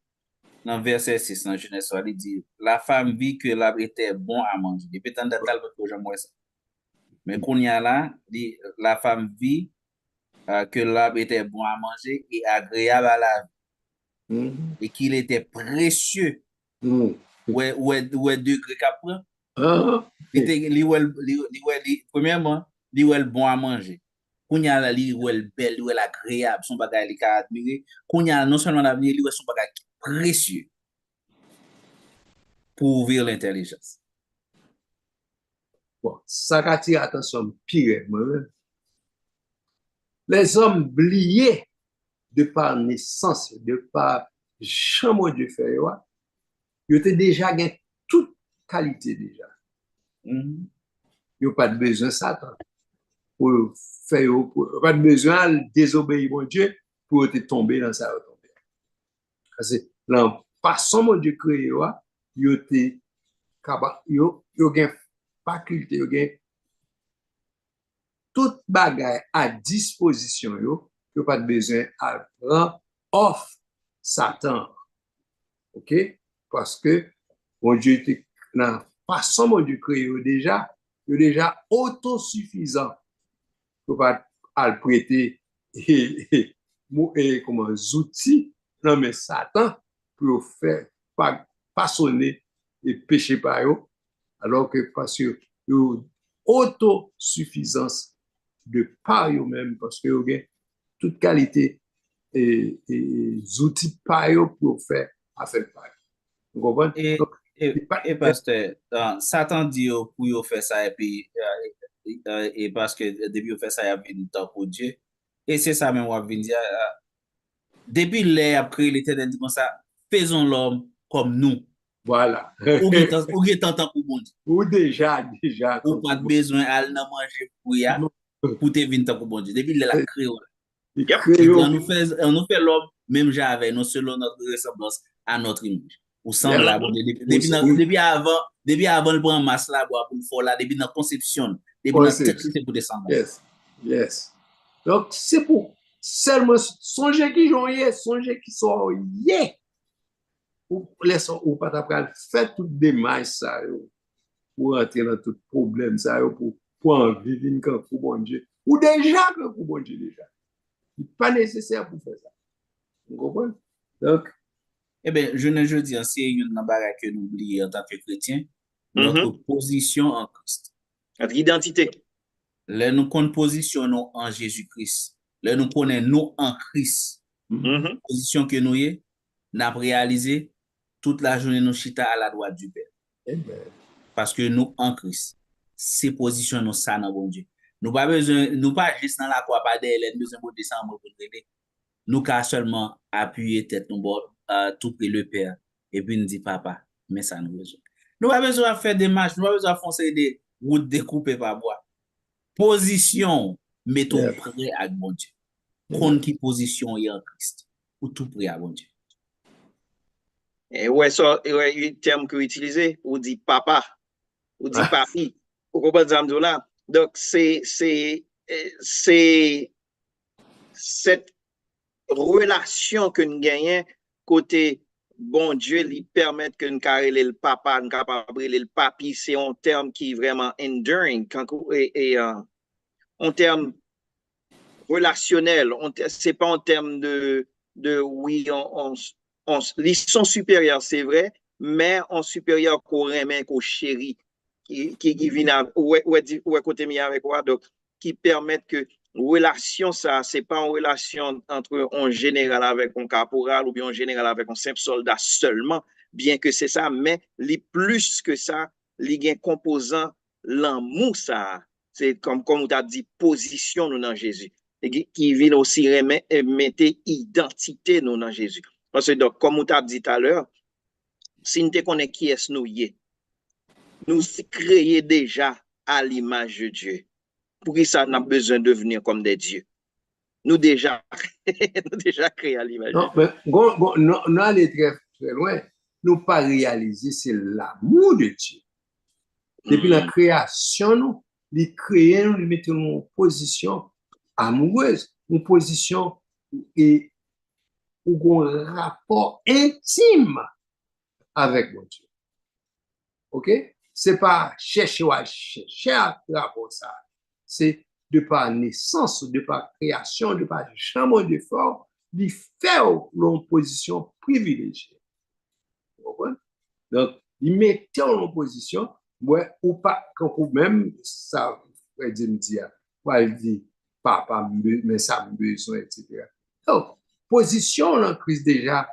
Dans verset 6, dans Genèse, il dit, la femme vit que l'arbre était bon à manger. Depuis tant de temps, mais qu'on y a là, la femme vit que l'arbre était bon à manger et agréable à la vie. Et qu'il était précieux. Ouais, degré qu'après. Premièrement, il est bon à manger. Qu'on y a là, il est belle, il est agréable, son bagage il est admiré. Qu'on y a non seulement l'avenir, il est son bagage précieux pour ouvrir l'intelligence. Bon, ça attire attention pire moi-même. Les hommes oubliés de par naissance, de par chambre de fait, ils ont déjà gagné toute qualité déjà. Ils n'ont pas de besoin de Satan pour faire, pas de besoin de désobéir mon Dieu pour te tomber dans sa retombée. Parce que la façon mon Dieu créé, ils ont faculté, ils ont toute bagaille à disposition, ils n'ont pas de besoin à prendre off Satan. OK? Parce que mon Dieu était dans la façon mon Dieu créé déjà autosuffisant pour pas le prêter et comme outils non mais Satan pour faire façonner et pécher par eux alors que parce que autosuffisance de par eux-mêmes parce que vous avez toute qualité et outils par eux pour faire affaire par eux. Vous comprenez? Et pasteur, Satan dit pour faire ça et parce que depuis vous fait ça, il y a du temps pour Dieu. Et c'est ça même, on va dire. Depuis l'air a créé l'Éternel dit comme ça, faisons l'homme comme nous. Voilà. Ou est temps pour bon Dieu. Ou déjà. Ou pas besoin à manger pour te venir temps pour bon Dieu. Depuis l'air a créé. On nous fait l'homme, même j'avais, nous selon notre ressemblance à notre image. Ou semblable. Depuis avant le prend masse là, pour le faire là, depuis notre conception, depuis notre tête, c'est pour descendre. Yes. Donc, c'est pour seulement songer qui jouent, songer qui sont yé. Ou pas t'apprendre, faire toute démarche ça, pour entrer dans tout problème ça, pour en vivre une camp pour bon Dieu. Ou déjà que pour bon Dieu déjà. Il n'est pas nécessaire pour faire ça. Vous comprenez? Donc, eh bien, je ne dis pas, c'est une barrière que nous oublions en tant que chrétiens, notre position en Christ. Notre identité. Là, nous positionnons en Jésus-Christ. Là, nous connaissons nous en Christ. Position que nous y n'a réalisé toute la journée nous chita à la droite du Père. Amen. Parce que nous en Christ, c'est position nous ça dans bon Dieu. Nous pas besoin, nous pas juste dans la croix, pas derrière, besoin de descendre pour aider. Nous qu'à seulement appuyer tête nous bord, tout près le Père et puis nous dit papa, mais ça nous besoin. Nous pas besoin de faire des marches, nous pas besoin de foncer des routes découpées par bois. Position, mettons prêt à bon Dieu. Qu'on qui position est en Christ, ou tout prêt à bon Dieu. Et ouais, ça, le terme que vous utilisez, vous dit papa, vous dit papi, vous comprenez ça là. Donc, c'est cette relation que nous gagnons côté bon Dieu lui permet que nous carrer le papa, nous capable le papi, c'est un terme qui est vraiment enduring et en termes relationnels, c'est pas en termes de oui, ils sont supérieurs, c'est vrai, mais en supérieur qu'on remet, qu'on chérit, qui vient ouais côté mi avec moi, donc qui permettent que relation ça, c'est pas une relation entre un général avec un caporal ou bien un général avec un simple soldat seulement, bien que c'est ça, mais les plus que ça, les un composant l'amour ça, c'est comme on t'a dit, position nous dans Jésus, qui vient aussi mettre identité nous dans Jésus. Parce que donc, comme on t'a dit tout à l'heure, si nous te connaissons qui est nous créons déjà à l'image de Dieu. Pour qui ça n'a besoin de devenir comme des dieux? Nous déjà, nous déjà créés à l'image de Non, Dieu. mais nous allons très, très loin. Nous pas réaliser, c'est l'amour de Dieu. Depuis la création, nous, les créer, nous mettons en position amoureuse, une position et un rapport intime avec mon Dieu. OK? C'est pas chercher à rapport ça. C'est de par naissance, de par création, de par chambre de fort, de faire une position privilégiée. Donc, il mettait en position, ouais, ou pas, quand même, ça, Freddy me dit, il dit, papa, mais ça me besoin, etc. Donc, position en Christ déjà,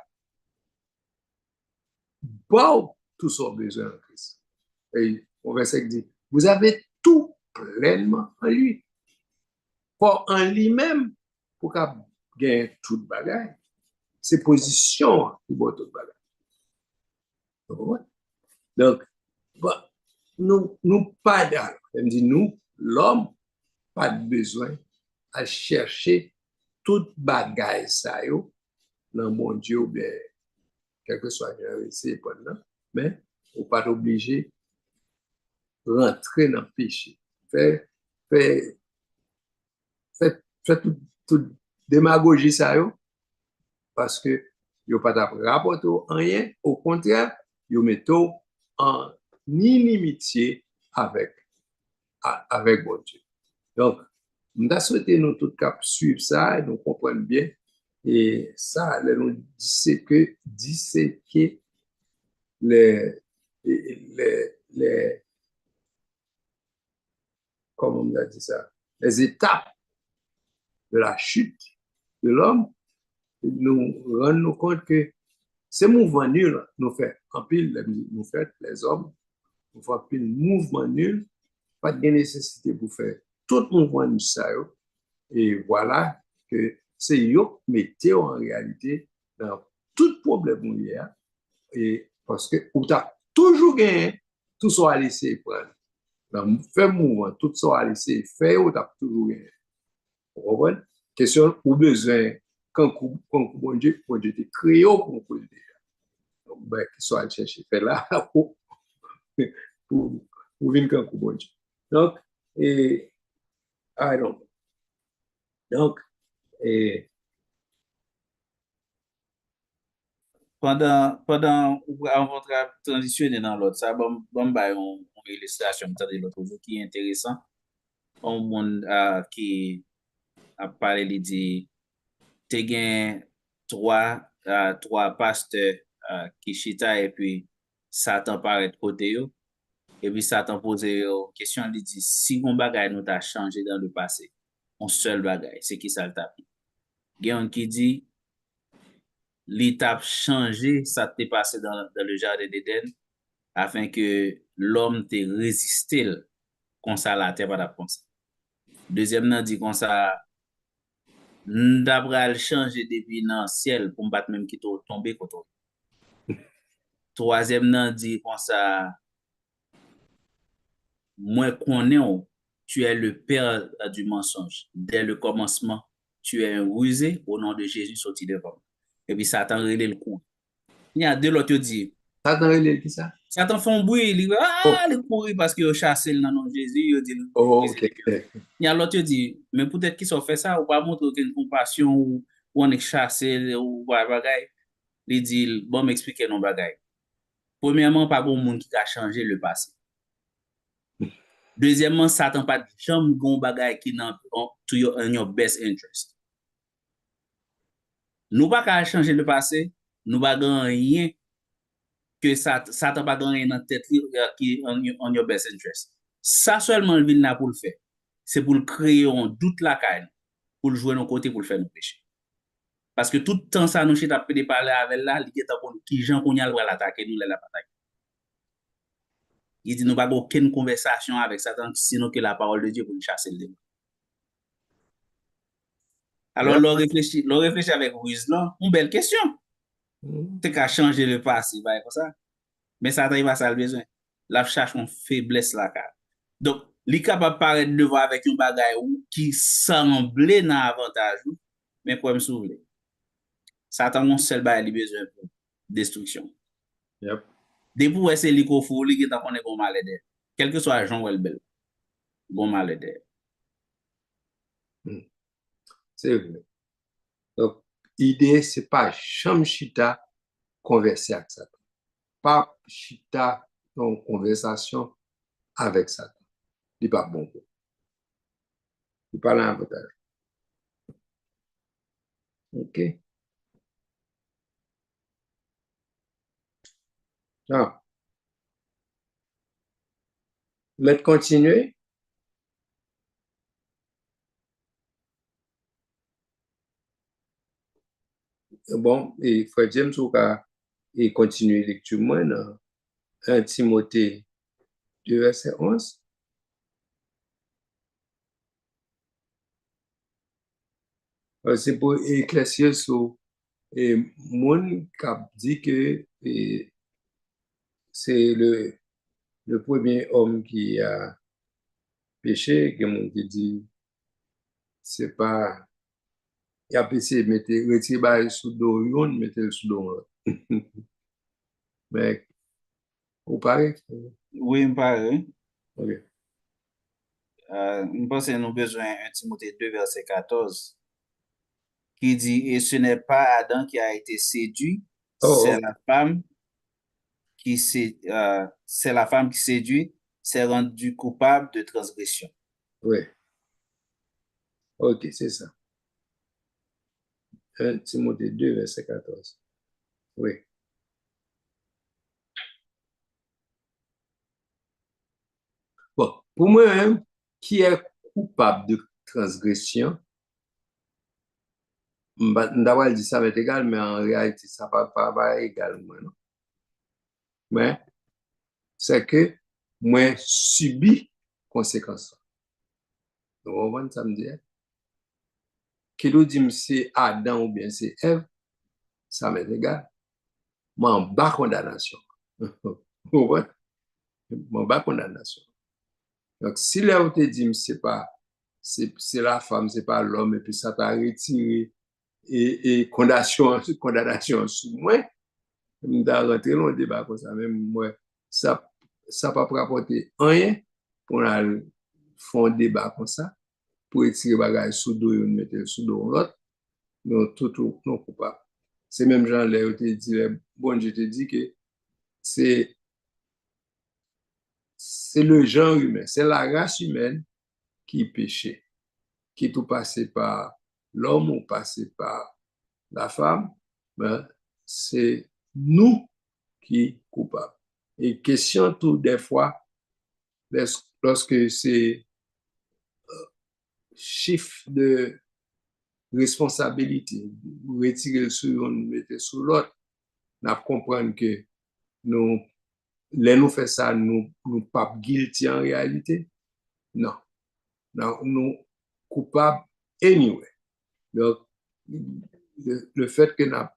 bon, tout son besoin en Christ. Et au verset dit, vous avez tout pleinement en lui. Pour en lui-même, pour qu'il gagne toute bagaille, c'est position qui vaut toute bagaille. Donc, bon, nous pas d'âme. Elle me dit, nous, l'homme, pas de besoin à chercher toute bagaille ça yo, dans mon Dieu ou bien, quel que soit le pendant, mais on pas obligé de rentrer dans le péché. Fait toute démagogie ça yo, parce que yo pas rapporté rien, au contraire, yo metto en inimitié avec mon Dieu. Donc, nous avons souhaité nous tous suivre ça et nous comprendre bien. Et ça, nous disséquer les, comment on a dit ça, les étapes de la chute de l'homme, nous rendre compte que ces mouvements nuls nous fait en pile, nous fait les hommes, nous fait en pile mouvement nul, pas de nécessité pour faire tout mouvement nul ça. Et voilà que c'est yo mettez en réalité dans tout problème où il y a. Et parce que ou t'as toujours gagné, tout soit laissé prendre. Dans faire mouvement, tout soit laissé faire, ou t'as toujours gagné. Vous comprenez? Question ou besoin quand bon Dieu te créé pour poser déjà. Donc, ben, qu'il soit chercher faire là pour venir quand bon Dieu. Donc, et, I don't know. Donc, et Pendant avant de transitionner dans l'autre, ça bon une illustration de l'autre jour qui est intéressant. Un monde qui a parlé, il dit, t'es gain trois pasteurs qui chita et puis Satan paraît de côté eux. Et puis Satan pose une question, il dit, si mon bagage nous t'a changé dans le passé, un seul bagage, c'est qui ça le tape? Il y a un qui dit, l'étape changé, ça t'est passé dans le jardin d'Éden, afin que l'homme te résisté comme ça la terre pas comme ça. Deuxième nan dit comme ça, d'abral changer depuis dans ciel pour battre même qui tomber contre. Troisième nan dit comme ça, moi connais tu es le père du mensonge. Dès le commencement, tu es un rusé au nom de Jésus sorti devant. Et puis Satan relève le coup. Il y a deux l'autre dit, Satan relève qui ça? Satan font bruit, il courir parce qu'il a chassé le nom de Jésus, il dit Oh, ok. il y a l'autre qui dit, mais peut-être qu'ils ont fait ça, ou pas montrer aucune compassion, ou on est chassé, ou bagaille. Il dit, bon, m'expliquer nos bagailles. Premièrement, pas bon monde qui a changé le passé. Deuxièmement, Satan pas jamais gon bagaille qui dans to your best interest. Nous pas qu'à changer le passé, nous pas rien que Satan pas rien dans tête qui on your best interest. Ça seulement le vient là pour le faire. C'est pour le créer un doute la caille, pour le jouer nos côté pour le faire nous pécher. Parce que tout le temps ça nous chita de parler avec là, il est pour qui gens qu'on y a le l'attaquer nous la bataille. Il dit nous pas aucune conversation avec Satan sinon que la parole de Dieu pour nous chasser le démon. Alors, l'on réfléchit avec ruse là, une belle question. C'est qu'à changer le passé, comme ça. Mais Satan il va ça le besoin. La cherche une faiblesse là. Donc, il est capable de paraître devant avec un bagage qui semblait dans avantage, mais pour me soulever. Satan a un seul bagage il besoin pour destruction. Yep. Depuis où est-ce qu'il faut il est en bon mal aider. Quel que soit Jean Welbel, bon mal aider. C'est vrai. Donc, l'idée, c'est pas jamais chita converser avec Satan. Pas chita en conversation avec Satan. Il n'est pas bon. Il n'est pas l'avantage. OK. Ah. Let's continuer. Bon, et Frère James, il continue lecture dans 1 Timothée 2, verset 11. C'est pour éclaircir sur le monde qui dit que c'est le premier homme qui a péché, qui dit c'est pas. Il a essayé de retirer sous dos, mettre sous dos. Mais, vous parlez? Oui, me paraît. Ok. Je pense que nous avons besoin de Timothée 2, verset 14, qui dit, et ce n'est pas Adam qui a été séduit, c'est la femme qui séduit, s'est rendue coupable de transgression. Oui. Ok, c'est ça. 1 Timothée 2, verset 14. Oui. Bon, pour moi-même, qui est coupable de transgression, d'avoir dit ça va être égal, mais en réalité, ça ne va pas également. Non? Mais c'est que moi, subi conséquences. Donc, on va ça me dire. Qui nous dit c'est Adam ou bien c'est Ève, ça m'est égal. Moi, en bas condamnation. Mon bas condamnation. Donc, si là, on te dit c'est la femme, c'est pas l'homme, et puis ça t'a retiré et condamnation sous moi, je vais rentrer dans le débat comme ça. Même moi, ça ne va pas rapporter rien pour faire un débat comme ça, pour retirer les bagages sous dos et mettre sous dos l'autre. Non, tout, non coupable. C'est même genre là, je te dis, bon, je te dis que c'est le genre humain, c'est la race humaine qui péchait, qui est tout passé par l'homme ou passé par la femme, ben, c'est nous qui sommes coupables. Et question tout des fois, lorsque c'est chiffre de responsabilité, retirer sur un, mettre sur l'autre, nous comprenons que nous faisons ça, nous ne pas guilty en réalité. Non. Nous coupables anyway. Donc, le fait que nous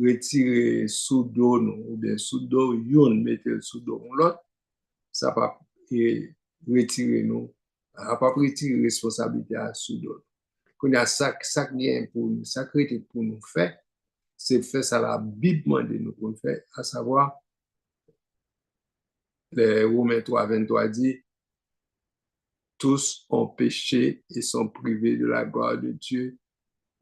retiré sous dos ou bien sous dos yon mettre sous dos l'autre, ça pas retirer nous, a pas retirer responsabilité à sous dos. Quand il y a ça vient pour nous, ça pour nous faire, c'est faire ça la Bible demande nous pour faire, à savoir les Romains 3, 23 dit, tous ont péché et sont privés de la gloire de Dieu.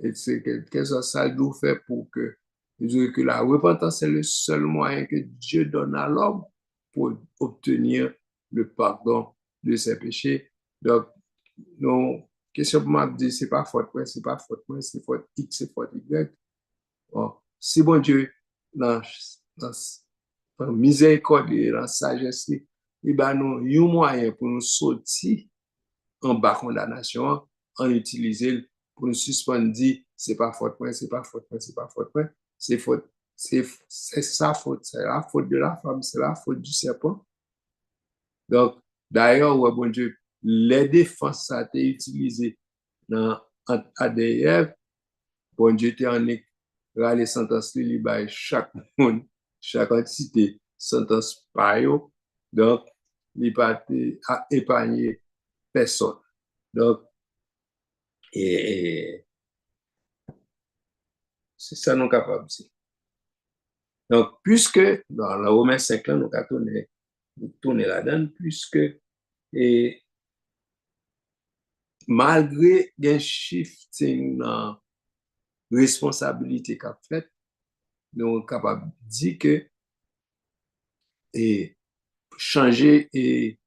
Et c'est quelque chose ça nous fait pour que la repentance est le seul moyen que Dieu donne à l'homme pour obtenir le pardon de ses péchés. Donc, non, question pour moi dire, c'est pas faute, c'est pas faute, c'est faute X, c'est faute Y. Bon, si bon Dieu, dans, dans miséricorde et dans sagesse, il va nous un moyen pour nous sortir en bas condamnation, en utiliser pour nous suspendre, dire, c'est pas faute, c'est pas faute, c'est pas faute, c'est faute, c'est sa faute, c'est la faute de la femme, c'est la faute du serpent. Donc, d'ailleurs, ouais, bon Dieu, les défenses ça a été utilisées dans ADF, bon Dieu, t'es en les sentences li bay chaque monde, chaque entité, sentence par yo. Donc, li pa épargner personne. Donc, et c'est ça nous capables. Donc, puisque dans la Romain 5 là, nous avons tourné là-dedans, puisque et malgré un shifting dans responsabilité qu'a fait, nous sommes capables de dire que et changer et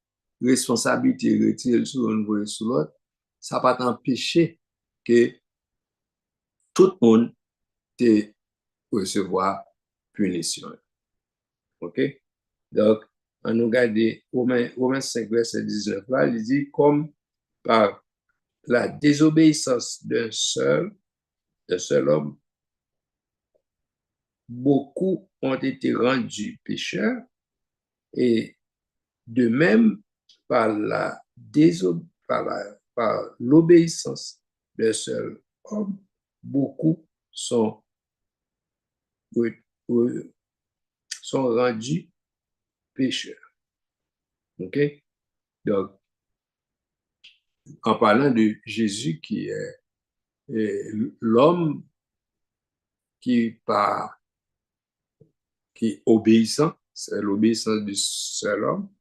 responsabilité retirer sur un niveau et sur l'autre, ça ne va pas t'empêcher que tout le monde te recevoir punition. OK? Donc, on nous regarde Romains 5, verset 19, là, il dit comme par la désobéissance d'un seul homme, beaucoup ont été rendus pécheurs et de même par l'obéissance d'un seul homme, beaucoup sont rendus pécheurs. OK? Donc, en parlant de Jésus qui est l'homme qui est obéissant, c'est l'obéissance du seul homme.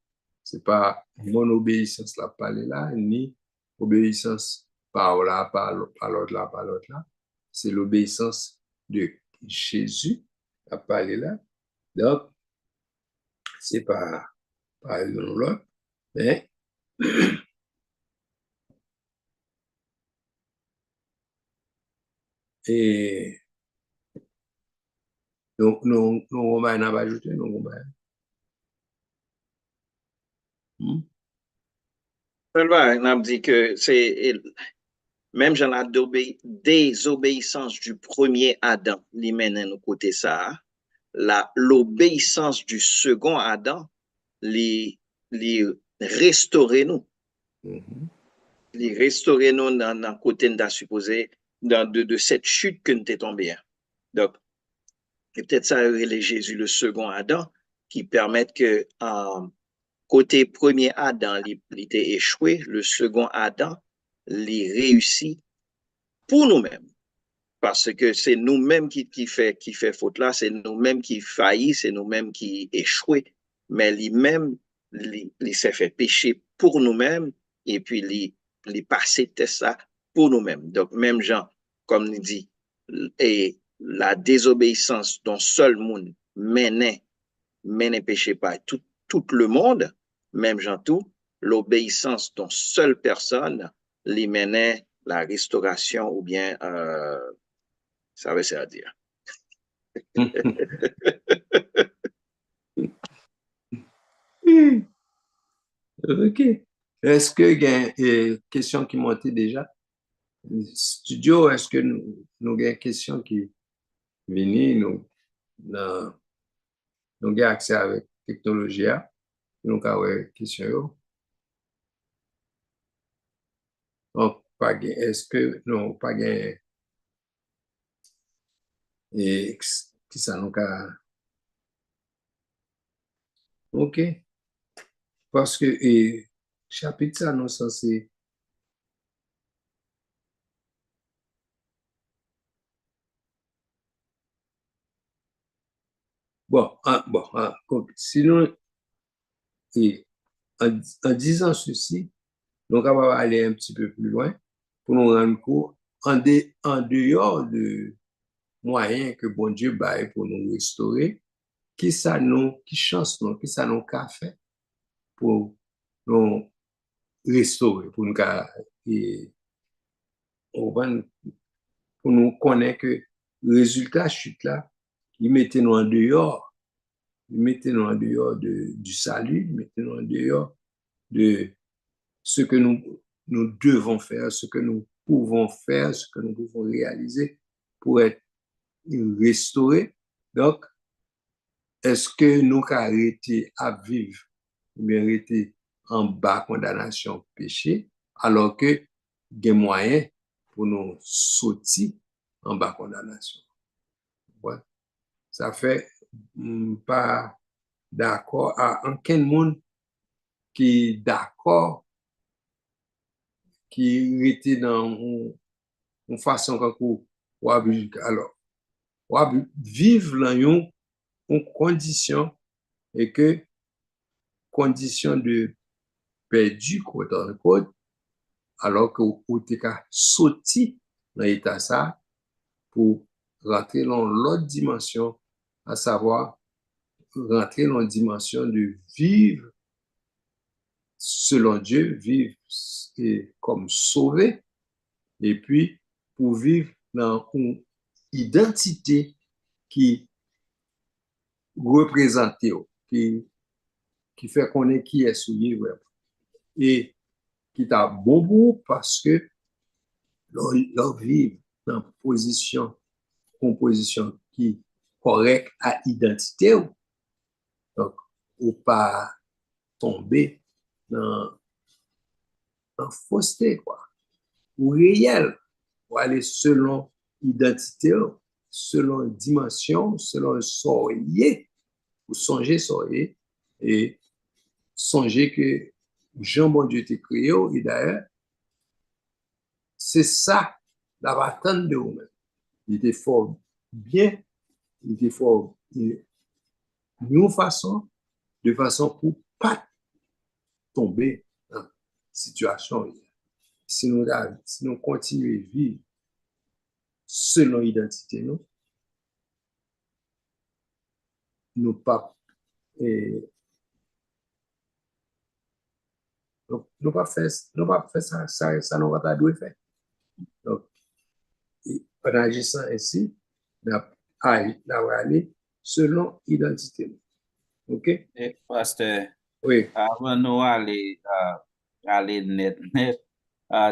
C'est pas mon obéissance la parler là, ni obéissance par là, par l'autre là, par l'autre là. C'est l'obéissance de Jésus à parler là. Donc, c'est pas l'un ou l'autre, mais et nous on va ajouter, nous on va. On a dit que c'est même j'en ai désobéissance du premier Adam, li mène nous côté ça. L'obéissance du second Adam, li restaurer nous. Les restaurer nous dans le côté de supposé de cette chute que nous t'es tombé. Donc, et peut-être ça les Jésus le second Adam qui permettent que côté premier Adam il était échoué, le second Adam il réussit pour nous-mêmes. Parce que c'est nous-mêmes qui fait faute là, c'est nous-mêmes qui faillit, c'est nous-mêmes qui échoué. Mais lui-même, il s'est fait pécher pour nous-mêmes et puis il passé ça pour nous-mêmes. Donc, même Jean, comme il dit, et la désobéissance dont seul monde menait péché par tout le monde, même Jean tout, l'obéissance dont seule personne lui menait la restauration ou bien ça veut ça dire. OK. Est-ce que il y a une question qui montait déjà? Studio, est-ce que nous avons une question qui vient, nous avons accès avec la technologie, nous avons une question. Donc, est-ce que nous pas gagné et qui ça nous a. OK. Parce que chapitre ça nous censé. Bon, sinon, Et en disant ceci, nous sommes capables d'aller un petit peu plus loin pour nous rendre compte, en dehors de moyens que bon Dieu baille pour nous restaurer, qui chance nous, qui ça nous qu'a fait pour nous restaurer, pour nous pour nous connaître que le résultat chute là, il mettait nous en dehors, du salut, il mettait nous en dehors de ce que nous devons faire, ce que nous pouvons faire, ce que nous pouvons réaliser pour être restaurés. Donc, est-ce que nous avons arrêté à vivre ou bien arrêté en bas condamnation péché alors que il y a des moyens pour nous sortir en bas condamnation? Ouais. Ça fait pas d'accord à aucun monde qui est d'accord, qui était dans une façon qu'on alors vivre dans une condition et que condition de perdu quote unquote, alors que vous êtes sorti dans l'état ça pour rentrer dans l'autre dimension, à savoir rentrer dans la dimension de vivre selon Dieu, vivre comme sauvé, et puis pour vivre dans une identité qui représente, qui fait connaître qui est souillé vraiment. Et qui t'a bon pour parce que leur vivre dans une composition qui correcte à identité, donc, ou pas tomber dans fausseté, quoi, ou réel, ou aller selon identité, selon dimension, selon soyez, ou songer soyez, et songer que Jean bon Dieu t'est créé, et d'ailleurs, c'est ça, la bataille de vous-même. Il était fort bien, il était fort de façon pour pas tomber dans la situation. Si nous continuons à vivre selon l'identité, nous pas nous pas faire ça nous va pas doué faire. Donc, en agissant ainsi, nous aller selon l'identité. OK? Pasteur, Oui. avant nous aller net.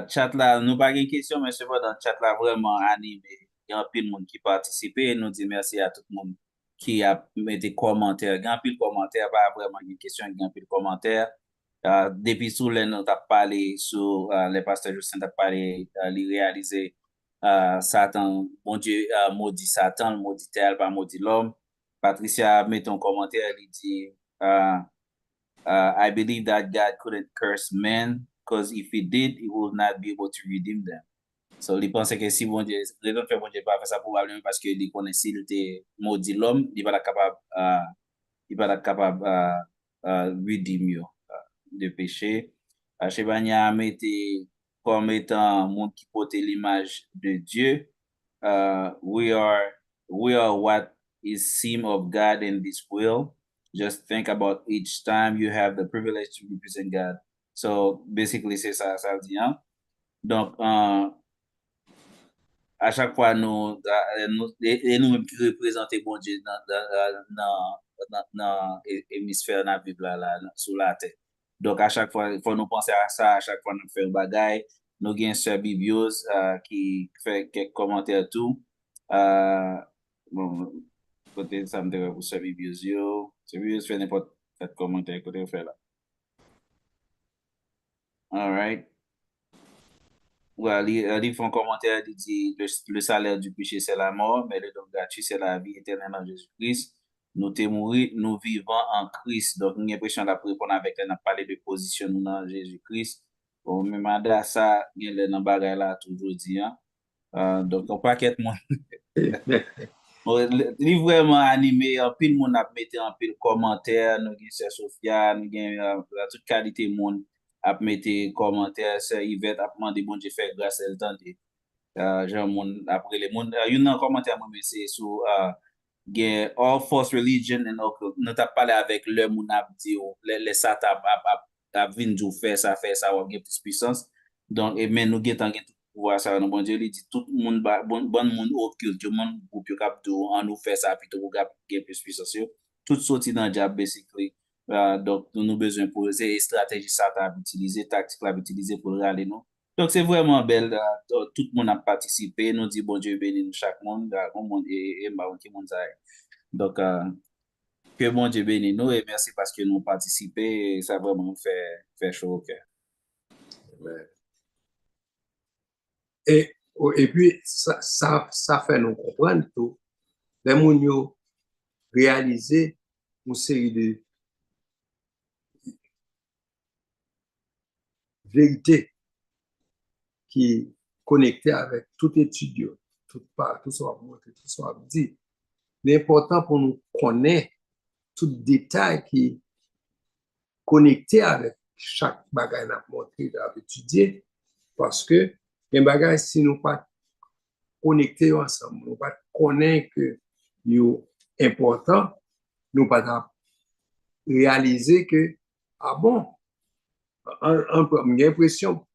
Chat là, nous pas une question, mais cependant, chat là vraiment animé. Il y a un peu de monde qui participe. Et nous dit merci à tout le monde qui a mis des commentaires. Il y a un peu de commentaires, pas vraiment une question, il y a un peu de commentaires. Depuis sous les nous avons parlé sur les pasteurs Justin a parlé, les réaliser Satan, bon Dieu, maudit Satan, maudit tel, pas maudit l'homme. Patricia met un commentaire, elle dit I believe that God couldn't curse men because if he did, he would not be able to redeem them. So, il pense que si bon Dieu, raison fait bon Dieu pas faire ça probablement parce que il connaît s'il était maudit l'homme, il va être capable redeem de péché. Chebania mettait comme étant monde qui porte l'image de Dieu. We are what is seen of God in this will. Just think about each time you have the privilege to represent God. So basically, c'est ça dit. Hein? Donc, à chaque fois, nous qui représentons bon Dieu dans l'hémisphère dans la sous la terre. Donc, à chaque fois, il faut nous penser à ça, à chaque fois, nous faisons bagaille. Nous avons Sir Bibios qui fait quelques commentaires tout. Bon, peut-être ça me dirait pour Sir Bibios. Sir Bibios fait n'importe quel commentaire que tu fais là. All right. Il fait un commentaire, il dit le salaire du péché, c'est la mort, mais le don gratuit, c'est la vie éternelle en Jésus-Christ. Nous sommes morts, nous vivons en Christ. Donc, nous avons l'impression d'après répondre avec elle, on parlé de position nous dans Jésus-Christ. Bon, même à ça, il y a dans bagage là toujours dit. Donc, on pas qu'être moi. Li vraiment animé, en pile moun ap mette en pile commentaire, nous gen Sir Sophia, nous gen toute qualité moun ap mette commentaire, Sir Yvette ap mande bon Dieu fait grâce el tande. Jean moun après les moun, yon nan commentaire moi c'est sous gen all false religion and occult. Nous t'a parlé avec le moun ap di les satan ap vin dou faire ça ou gen plus puissance. Donc et men nous gen tan gen pouvoir ça non bon Dieu li dit tout monde bon monde occulte tout monde groupe yo k'ap dou on nous fait ça puis tout gap gen plus puissance yo. Tout sorti dans diable basically. Donc nous besoin pour ces stratégies satan à utiliser tactique à utiliser pour râler non. Donc c'est vraiment belle tout le monde a participé nous dit bon Dieu bénisse chaque monde et qui monde ça. Donc que bon Dieu bénisse nous et merci parce que nous participé ça vraiment fait chaud au cœur. Amen. Et puis, ça fait nous comprendre tout. Les gens réaliser une série de vérités qui connectées avec tout étudiant, tout ça va montrer, tout ça va dire. L'important pour nous connaître tout détail qui connecté avec chaque bagage à montrer, à étudier, parce que les bagages, si nous pas connectés ensemble, nous pas connaître que nous important, nous pas réaliser que, ah bon, j'ai l'impression,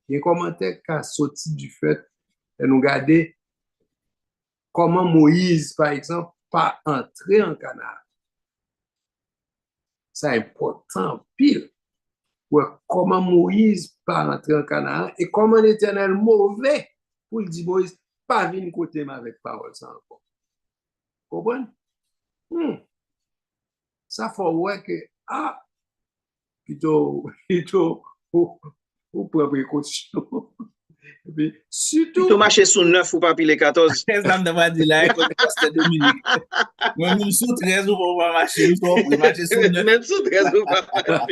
il y a un commentaire qui a sorti du fait de nous regarder comment Moïse, par exemple, pas entré en Canaan. C'est important, pile. Comment Moïse pas rentrer en Canaan et comment l'Éternel mauvais pour dire Moïse pas venir côté avec parole ça encore. Comprenez? Ça faut voir que plutôt pour prendre précaution. Surtout plutôt marcher sous 9 ou pas pile 14. Ça me va dire là écoute pasteur Dominique. Moi même sous 13 ou pas marcher sous 9. Même sous 13 ou pas.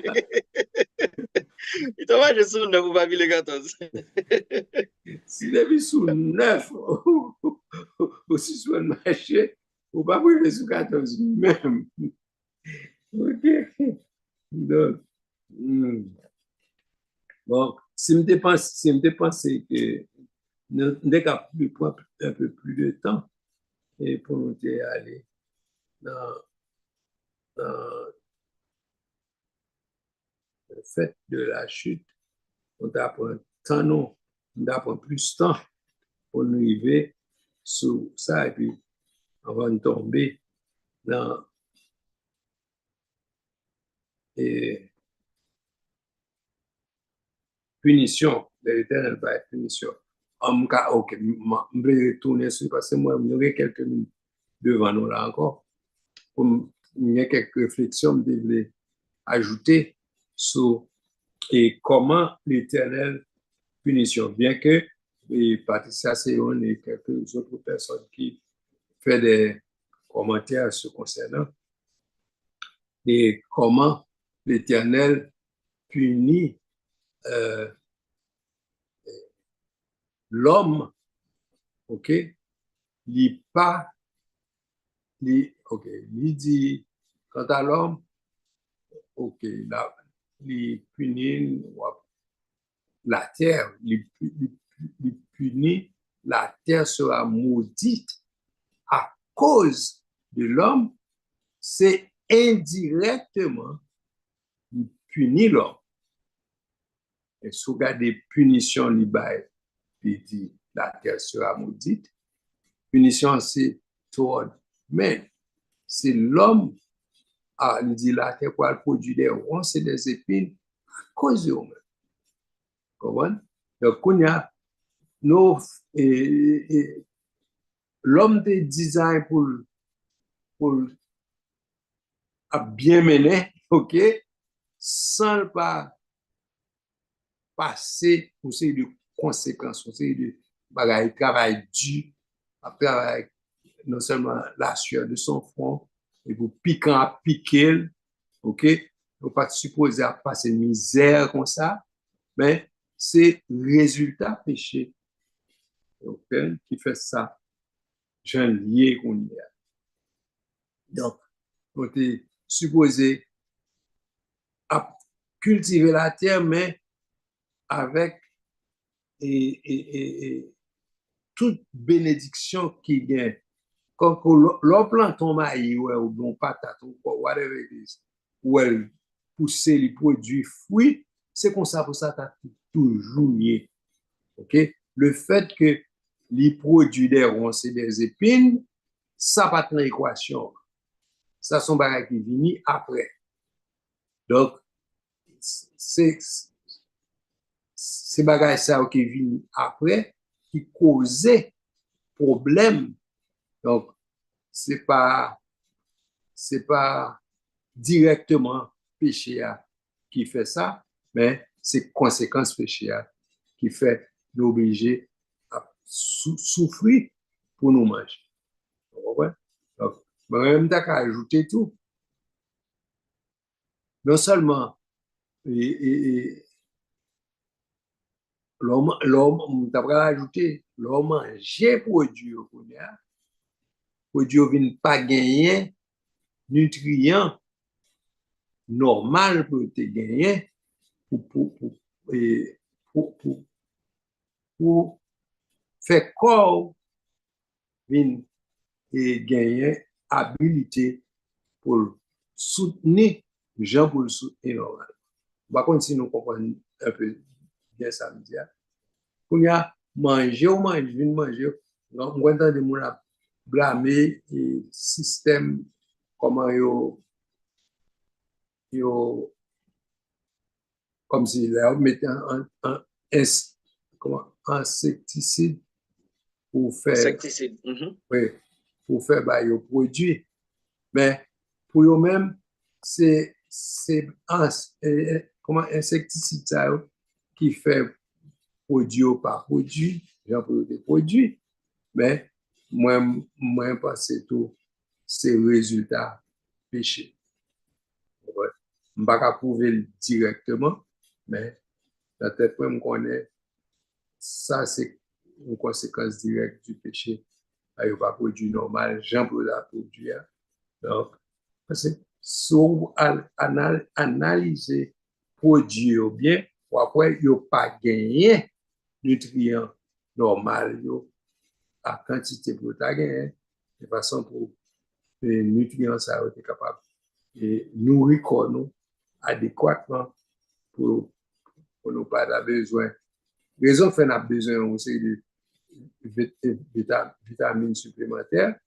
Il te marche sous 9 ou pas pile 14. Si les mis sous 9 aussi sur le marché, ou pas priver sous 14 même. OK. Donc, bon, si je pense que nous devons prendre un peu plus de temps et pour nous aller dans le fait de la chute, on doit prendre temps, non, on doit prendre plus de temps pour nous arriver sur ça et puis avant de tomber dans et punition, l'Éternel va être punition. Ok, je vais retourner sur parce que moi, il y aurait quelques minutes devant nous là encore. Il y a quelques réflexions que je voulais ajouter sur et comment l'Éternel punition. Bien que Patricia Seyon et quelques autres personnes qui font des commentaires sur concernant et comment l'Éternel punit l'homme, ok, il dit, quant à l'homme, ok, il punit la terre, il punit, la terre sera maudite à cause de l'homme, c'est indirectement, il punit l'homme. Et si vous regardez punition, il dit la terre sera maudite. Punition, c'est toward mais c'est l'homme, il dit la terre pour produire des ronces et des épines à cause de l'homme. Comprenez? Donc, il y a l'homme de design pour bien mener, ok, sans pas passer pour ces de conséquences, pour ces de bagaille, travail dur, après non seulement la sueur de son front, et pour piquant à piquer, ok, on pas supposer à passer misère comme ça, mais c'est résultat péché, ok, qui fait ça. jeunes liés qu'on y a. Donc, on est supposé à cultiver la terre, mais avec et toute bénédiction qui vient. Quand l'on plante ton maïs ou bon patate ou whatever it is, ou elle pousse les produits fruits, c'est comme ça pour ça tu toujours lié. OK? Le fait que les produits des ronces et des épines, ça pas dans l'équation. Ça sont bagages qui viennent après. Donc, c'est bagages ça qui viennent après qui causaient problème. Donc, c'est pas directement péché qui fait ça, mais c'est conséquence péché qui fait nous obliger à souffrir pour nous manger. Ouais? Donc, même d'accord ajouter tout. Non seulement l'homme t'as ajouté l'homme manger produit vient pas gagner nutriments normal pour te gagner pour faire corps vient et gagner habilité pour soutenir les gens pour le soutenir normal. Par contre, si nous comprenons un peu bien ça, me dire, qu'on y a manger ou manger, on va entendre mon blâmer le système, comment yo comme si là, on mettait un insecticide pour faire, Insecticide. oui, pour faire bah, yo produit. Mais pour eux-mêmes, c'est comment insecticide ça, qui fait produit par produit, genre pour des produits. Mais moi, je pense que tout, c'est résultat péché. Ouais. Je ne peux pas prouver directement, mais la tête, moi, je connais, ça, c'est une conséquence directe du péché. Il n'y a pas de produit normal, j'en peux la produire. Donc, parce que si on analyse produit bien, après, il n'y a pas gagné nutriments normaux à quantité pour gagner, de façon pour les nutriments ça être capable de nourrir nous adéquatement pour nous pas avoir besoin. Raison fait n'a besoin aussi de vitamines supplémentaires.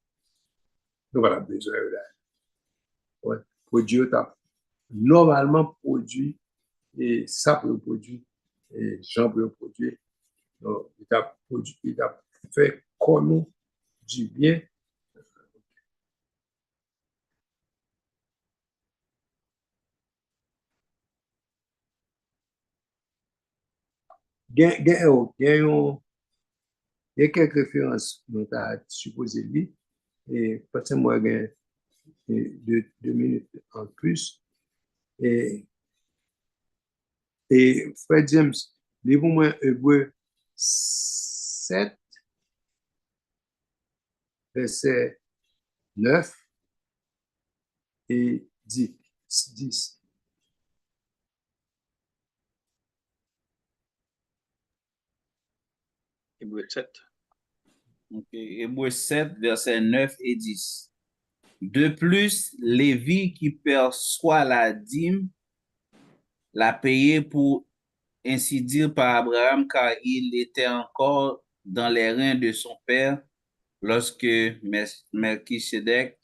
Nous avons besoin de là. Ouais. Produit normalement produit et ça peut produire et Jean peut produire. Donc, il a fait comme nous du bien. Il y a quelques références dont tu as supposé lire et parce que moi, j'ai 2 minutes en plus. Et Fred James, livre-moi Hébreu 7, verset 9 et 10. Hébreu 7. Okay. Hébreu 7, verset 9 et 10. De plus, Lévi qui perçoit la dîme l'a payé pour ainsi dire par Abraham, car il était encore dans les reins de son père lorsque Melchisedec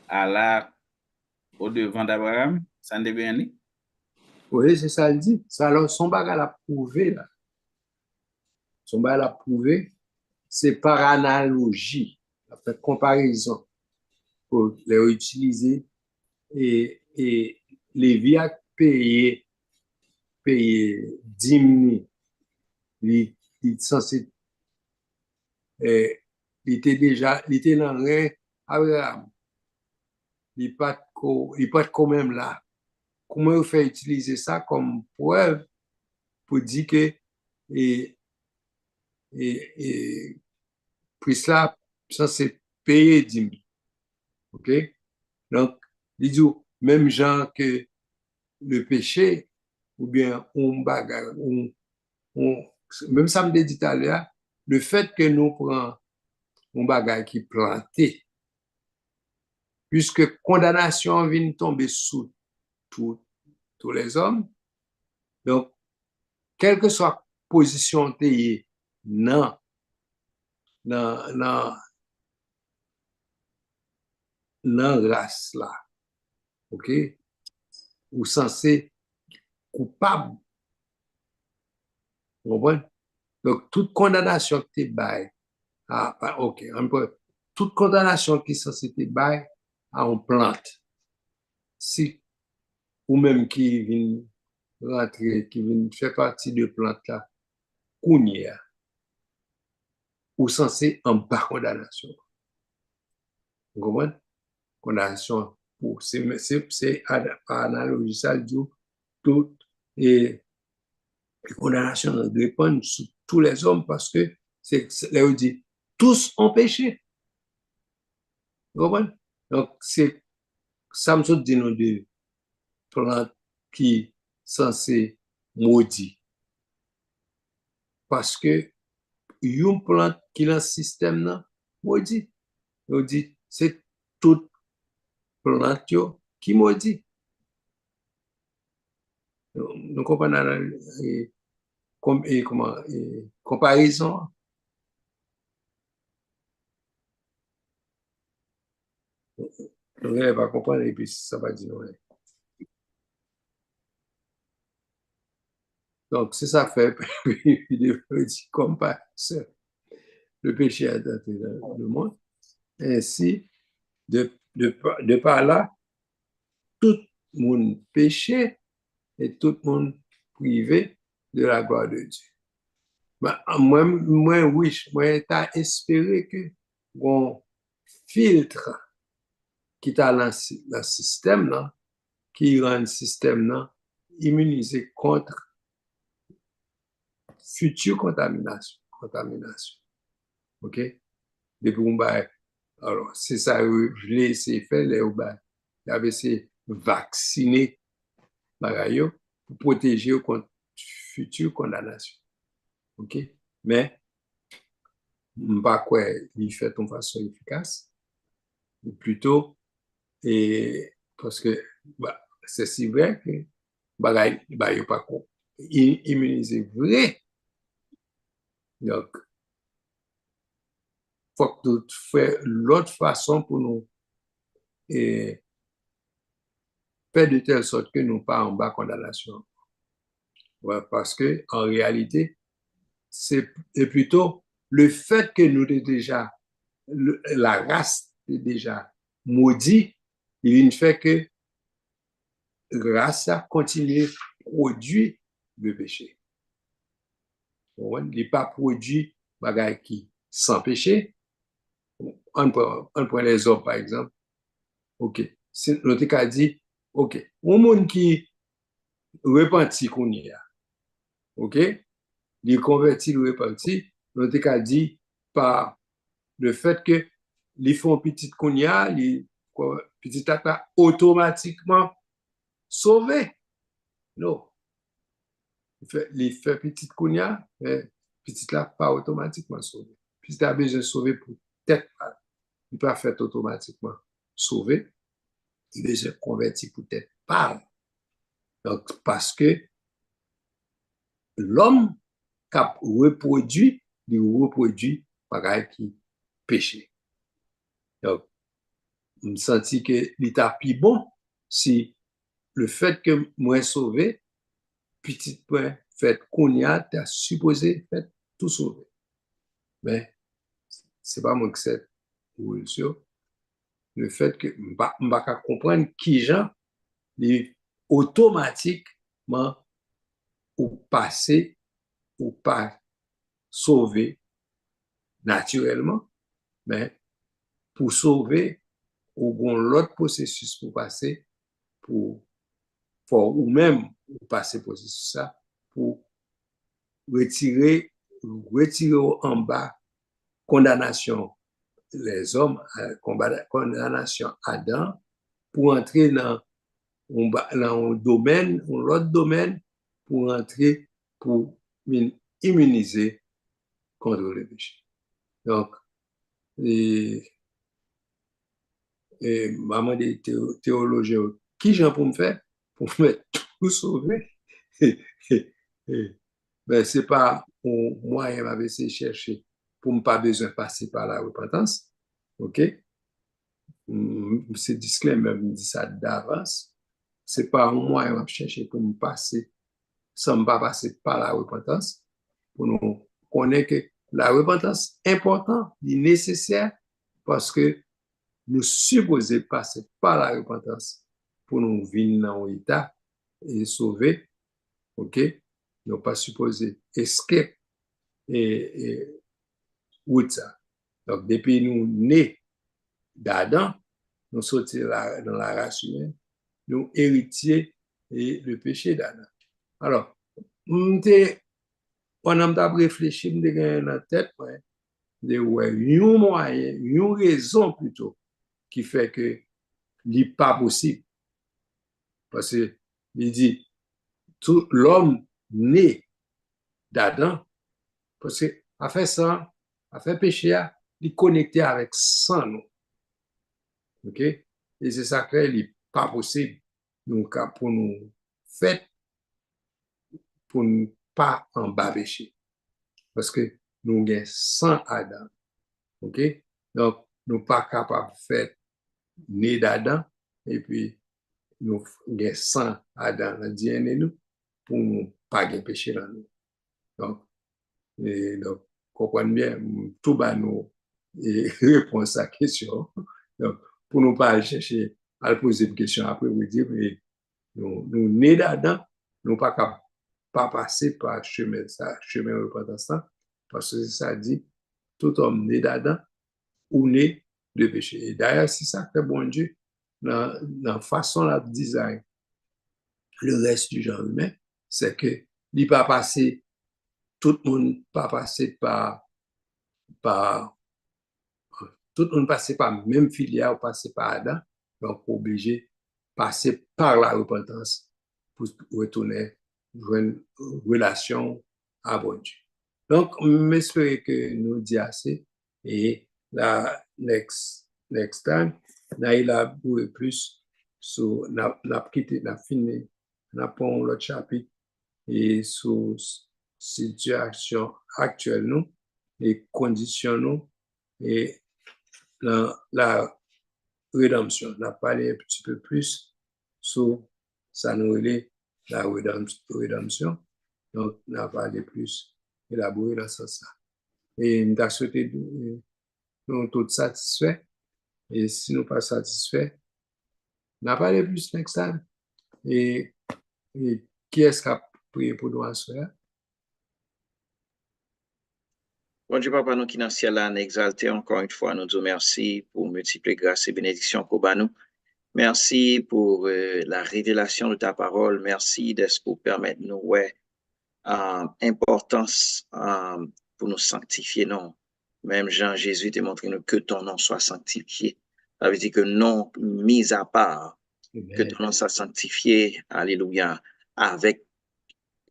alla au-devant d'Abraham. Ça ne bien dit? Oui, c'est ça, il dit. Ça, alors, son bagage l'a prouvé, là. Son bagage l'a prouvé, c'est par analogie, la fait comparaison pour les utiliser et Lévi a payé 10 000. Il censé, il était dans le rein Abraham. Il n'est pas quand même là. Comment vous faites utiliser ça comme preuve pour dire que puis cela censé payer 10 000. OK? Donc, il dit, même genre que le péché, ou bien on bagarre, même ça me dit tout à l'heure, le fait que nous prenons un bagage qui est planté, puisque condamnation vient tomber sous tous les hommes, donc, quelle que soit la position t'es, non, non, non, non, race là, OK? Ou censé coupable, vous comprenez? Donc, toute condamnation que tu bail, OK, toute condamnation qui est censée te bail à une plante, si, ou même qui vient rentrer, qui vient faire partie de plante là, kounya, ou censé en bas condamnation. Vous comprenez? Condamnation pour, c'est analogie, ça dit tout, et condamnation dépend sur tous les hommes parce que là, on dit, tous ont péché. Vous comprenez? Donc, c'est, ça me dit nous de plantes qui sont censées maudits. Parce que, une plante qui est dans le système, là, maudit. On dit, c'est toute plante qui maudit. Nous comprenons comparaison. Nous ne pas comprendre et puis ça va dire ouais. Donc, c'est ça fait, comme pas le péché a tenté le monde. Ainsi, de par là, tout le monde péché et tout le monde privé de la gloire de Dieu. Bah, moi, oui, moi, t'as espéré que on filtre qui t'a lancé le système, là, qui rend le système là, immunisé contre future contamination. OK? Depuis on alors, c'est ça, je l'ai essayé de faire, il y avait ces vacciner pour protéger contre future condamnation. OK? Mais, je ne sais pas quoi il fait de façon efficace, ou plutôt, et, parce que c'est si vrai que il n'y a pas immunisé vrai. Donc, il faut que tu fasses l'autre façon pour nous et faire de telle sorte que nous pas en bas condamnation. Ouais, parce que en réalité, c'est plutôt le fait que nous déjà, la race est déjà maudite, il ne fait que grâce à continuer à produire le péché. Il n'est pas produit bagaille qui sans péché. On prend les hommes, par exemple. OK. Notre cas dit, OK. Un monde qui repentit qu'on y a. OK? Il convertit, il repentit. Notre cas dit, par le fait que ils font petit qu'on y a, petit tata automatiquement sauvé. Non. Il fait petit qu'on y a, mais petit là, pas automatiquement sauvé. Petit a besoin de sauver pour peut-être pas. Il peut faire automatiquement sauvé. Il besoin de convertir pour peut-être pas. Donc, parce que l'homme qui a reproduit, il reproduit pareil qui péché. Donc, je me sens que l'état plus bon si le fait que moi sauvé, petit point fait qu'on y a, tu as supposé fait tout sauvé. Mais c'est pas moi que c'est évolution. Le fait que je ne peux pas comprendre qui gens est automatiquement ou passer ou pas sauver naturellement, mais pour sauver, ou l'autre processus pour passer, pour ou même passer processus ça, pour retirer en bas condamnation les hommes condamnation Adam pour entrer dans un domaine, l'autre domaine, pour entrer, pour immuniser contre le péché. Donc, maman des théologiens, qui j'en pour me faire? Pour me tout sauver. Ben, c'est pas moi, il m'avait essayé de chercher pour ne pas besoin de passer par la repentance. OK? C'est disclaimer, me dit ça d'avance. C'est pas moi, il m'a cherché pour me passer, sans me pas passer par la repentance, pour nous connaître que la repentance est importante, est nécessaire, parce que nous supposons passer par la repentance pour nous venir dans l'état et sauver. OK? Nous pas supposés escape et où ça. Donc, depuis nous nés d'Adam, nous sortis dans la race humaine, nous héritiers et le péché d'Adam. Alors, pendant que je réfléchi, je me dans la tête, de un moyen, une raison plutôt, qui fait que ce n'est pas possible. Parce que, il dit, tout l'homme né d'Adam, parce que, a fait ça, a fait péché, il est connecté avec sang, nous. OK? Et c'est ça que il n'est pas possible, donc, pour nous faire, pour ne pas en bas péché. Parce que nous avons sang Adam. OK? Donc, nous ne sommes pas capables de faire né d'Adam, et puis nous avons sang Adam dans DNA nous, pour ne pas de péché dans nous. Donc, comprenez bien, tout bas nous réponse à la question. Donc, pour ne pas chercher à poser une question après, vous dire, mais nous nés d'Adam, nous ne sommes pas capables pas passer par chemin repentance, parce que ça dit, tout homme né d'Adam ou né de péché. Et d'ailleurs, c'est ça que bon Dieu, dans la façon de design le reste du genre humain, c'est que il pas passer, tout le monde pas passer tout le monde passer par même filière ou passer par Adam, donc obligé passer par la repentance pour retourner dans une relation à bon Dieu. Donc, j'espère que nous disons assez et la next time, nous allons plus sur la fini, nous pris l'autre chapitre et sur situation actuelle nous, les conditions nous et la rédemption. On a parlé un petit peu plus sur ça nous relève la rédemption. Donc, on a parlé plus élaboré dans ce sens. Et nous avons souhaité nous tous satisfaits. Et si nous ne sommes pas satisfaits, on a parlé plus next time. Et qui est-ce qui a prié pour nous à soi? Bon Dieu, Papa, nous qui dans le ciel là, nous exalter encore une fois, nous disons merci pour multiples grâces et bénédictions qu'on bat nous. Merci pour la révélation de ta parole. Merci de ce pour permettre nous, importance pour nous sanctifier, non. Même Jean-Jésus t'a montré nous que ton nom soit sanctifié. Ça veut dire que non mis à part, que ton nom soit sanctifié, alléluia, avec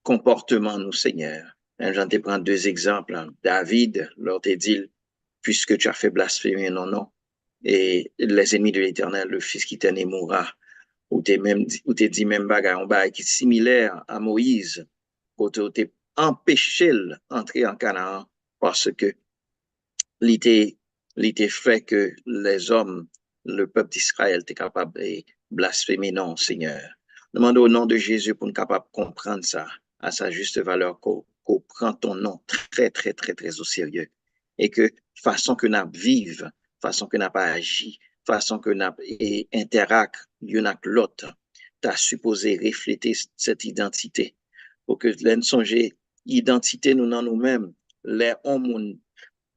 comportement nous, Seigneur. J'en te prends deux exemples. David, lors te dit, puisque tu as fait blasphémer non, non, et les ennemis de l'Éternel, le Fils qui t'aimait mourra, ou t'es dit même bagarre, un bagarre qui est similaire à Moïse, où t'es empêché d'entrer en Canaan parce que l'était fait que les hommes, le peuple d'Israël, étaient capables de blasphémer non, Seigneur. Demande au nom de Jésus pour nous capables de comprendre ça à sa juste valeur, qu'on prend ton nom très, très, très, très au sérieux. Et que façon que nous vivons, façon que nous pas agi, façon que nous interactions l'un avec l'autre, tu as supposé refléter cette identité. Pour que l'on songe identité nous dans nous-mêmes, les hommes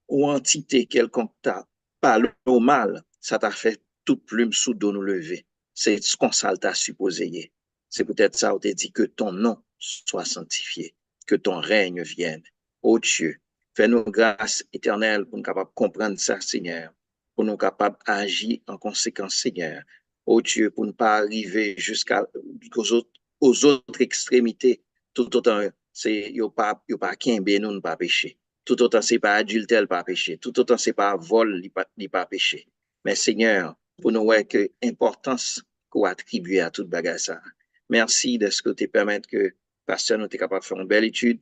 ou entité quelconque t'a parlé au mal, ça t'a fait toute plume sous dos nous lever. C'est ce qu'on t'a supposé. C'est peut-être ça où t'es dit que ton nom soit sanctifié, que ton règne vienne. Ô Dieu, fais-nous grâce éternelle pour nous capables de comprendre ça, Seigneur. pour nous capables d'agir en conséquence, Seigneur. Oh Dieu, pour ne pas arriver aux autres extrémités, tout autant, c'est, yo pas kembe nous, ne pas pécher. Tout autant, c'est pas adultère, pas péché. Tout autant, c'est pas vol, pas péché. Mais Seigneur, pour nous voir que importance qu'on attribue à toute bagage ça. Merci de ce que tu permets que pasteur nous est capable de faire une belle étude.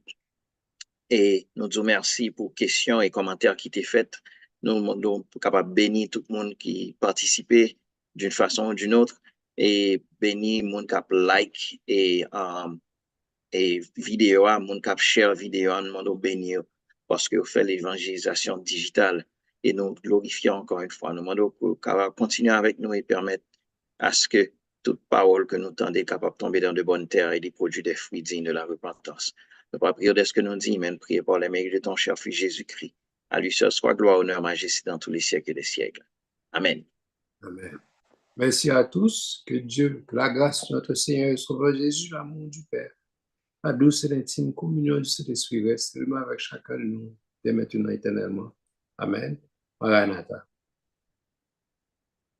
Et nous disons merci pour questions et commentaires qui étaient faits. Nous sommes capables de bénir tout le monde qui participait d'une façon ou d'une autre et bénir le monde qui a like et vidéo, le monde qui a share vidéo, nous demandons bénir parce que vous faites l'évangélisation digitale et nous glorifions encore une fois. Nous demandons que continuer avec nous et permettre à ce que toute parole que nous tendons est capable de tomber dans de bonnes terres et de produire des fruits dignes de la repentance. Ne pas prier de ce que nous disons, mais prier par les mérites de ton cher Fils Jésus-Christ. À lui seul soit gloire, honneur, majesté dans tous les siècles et des siècles. Amen. Amen. Merci à tous. Que Dieu, que la grâce de notre Seigneur et Sauveur Jésus, l'amour du Père, la douce et l'intime communion du Saint-Esprit reste seulement avec chacun de nous, dès maintenant et éternellement. Amen. Maranatha.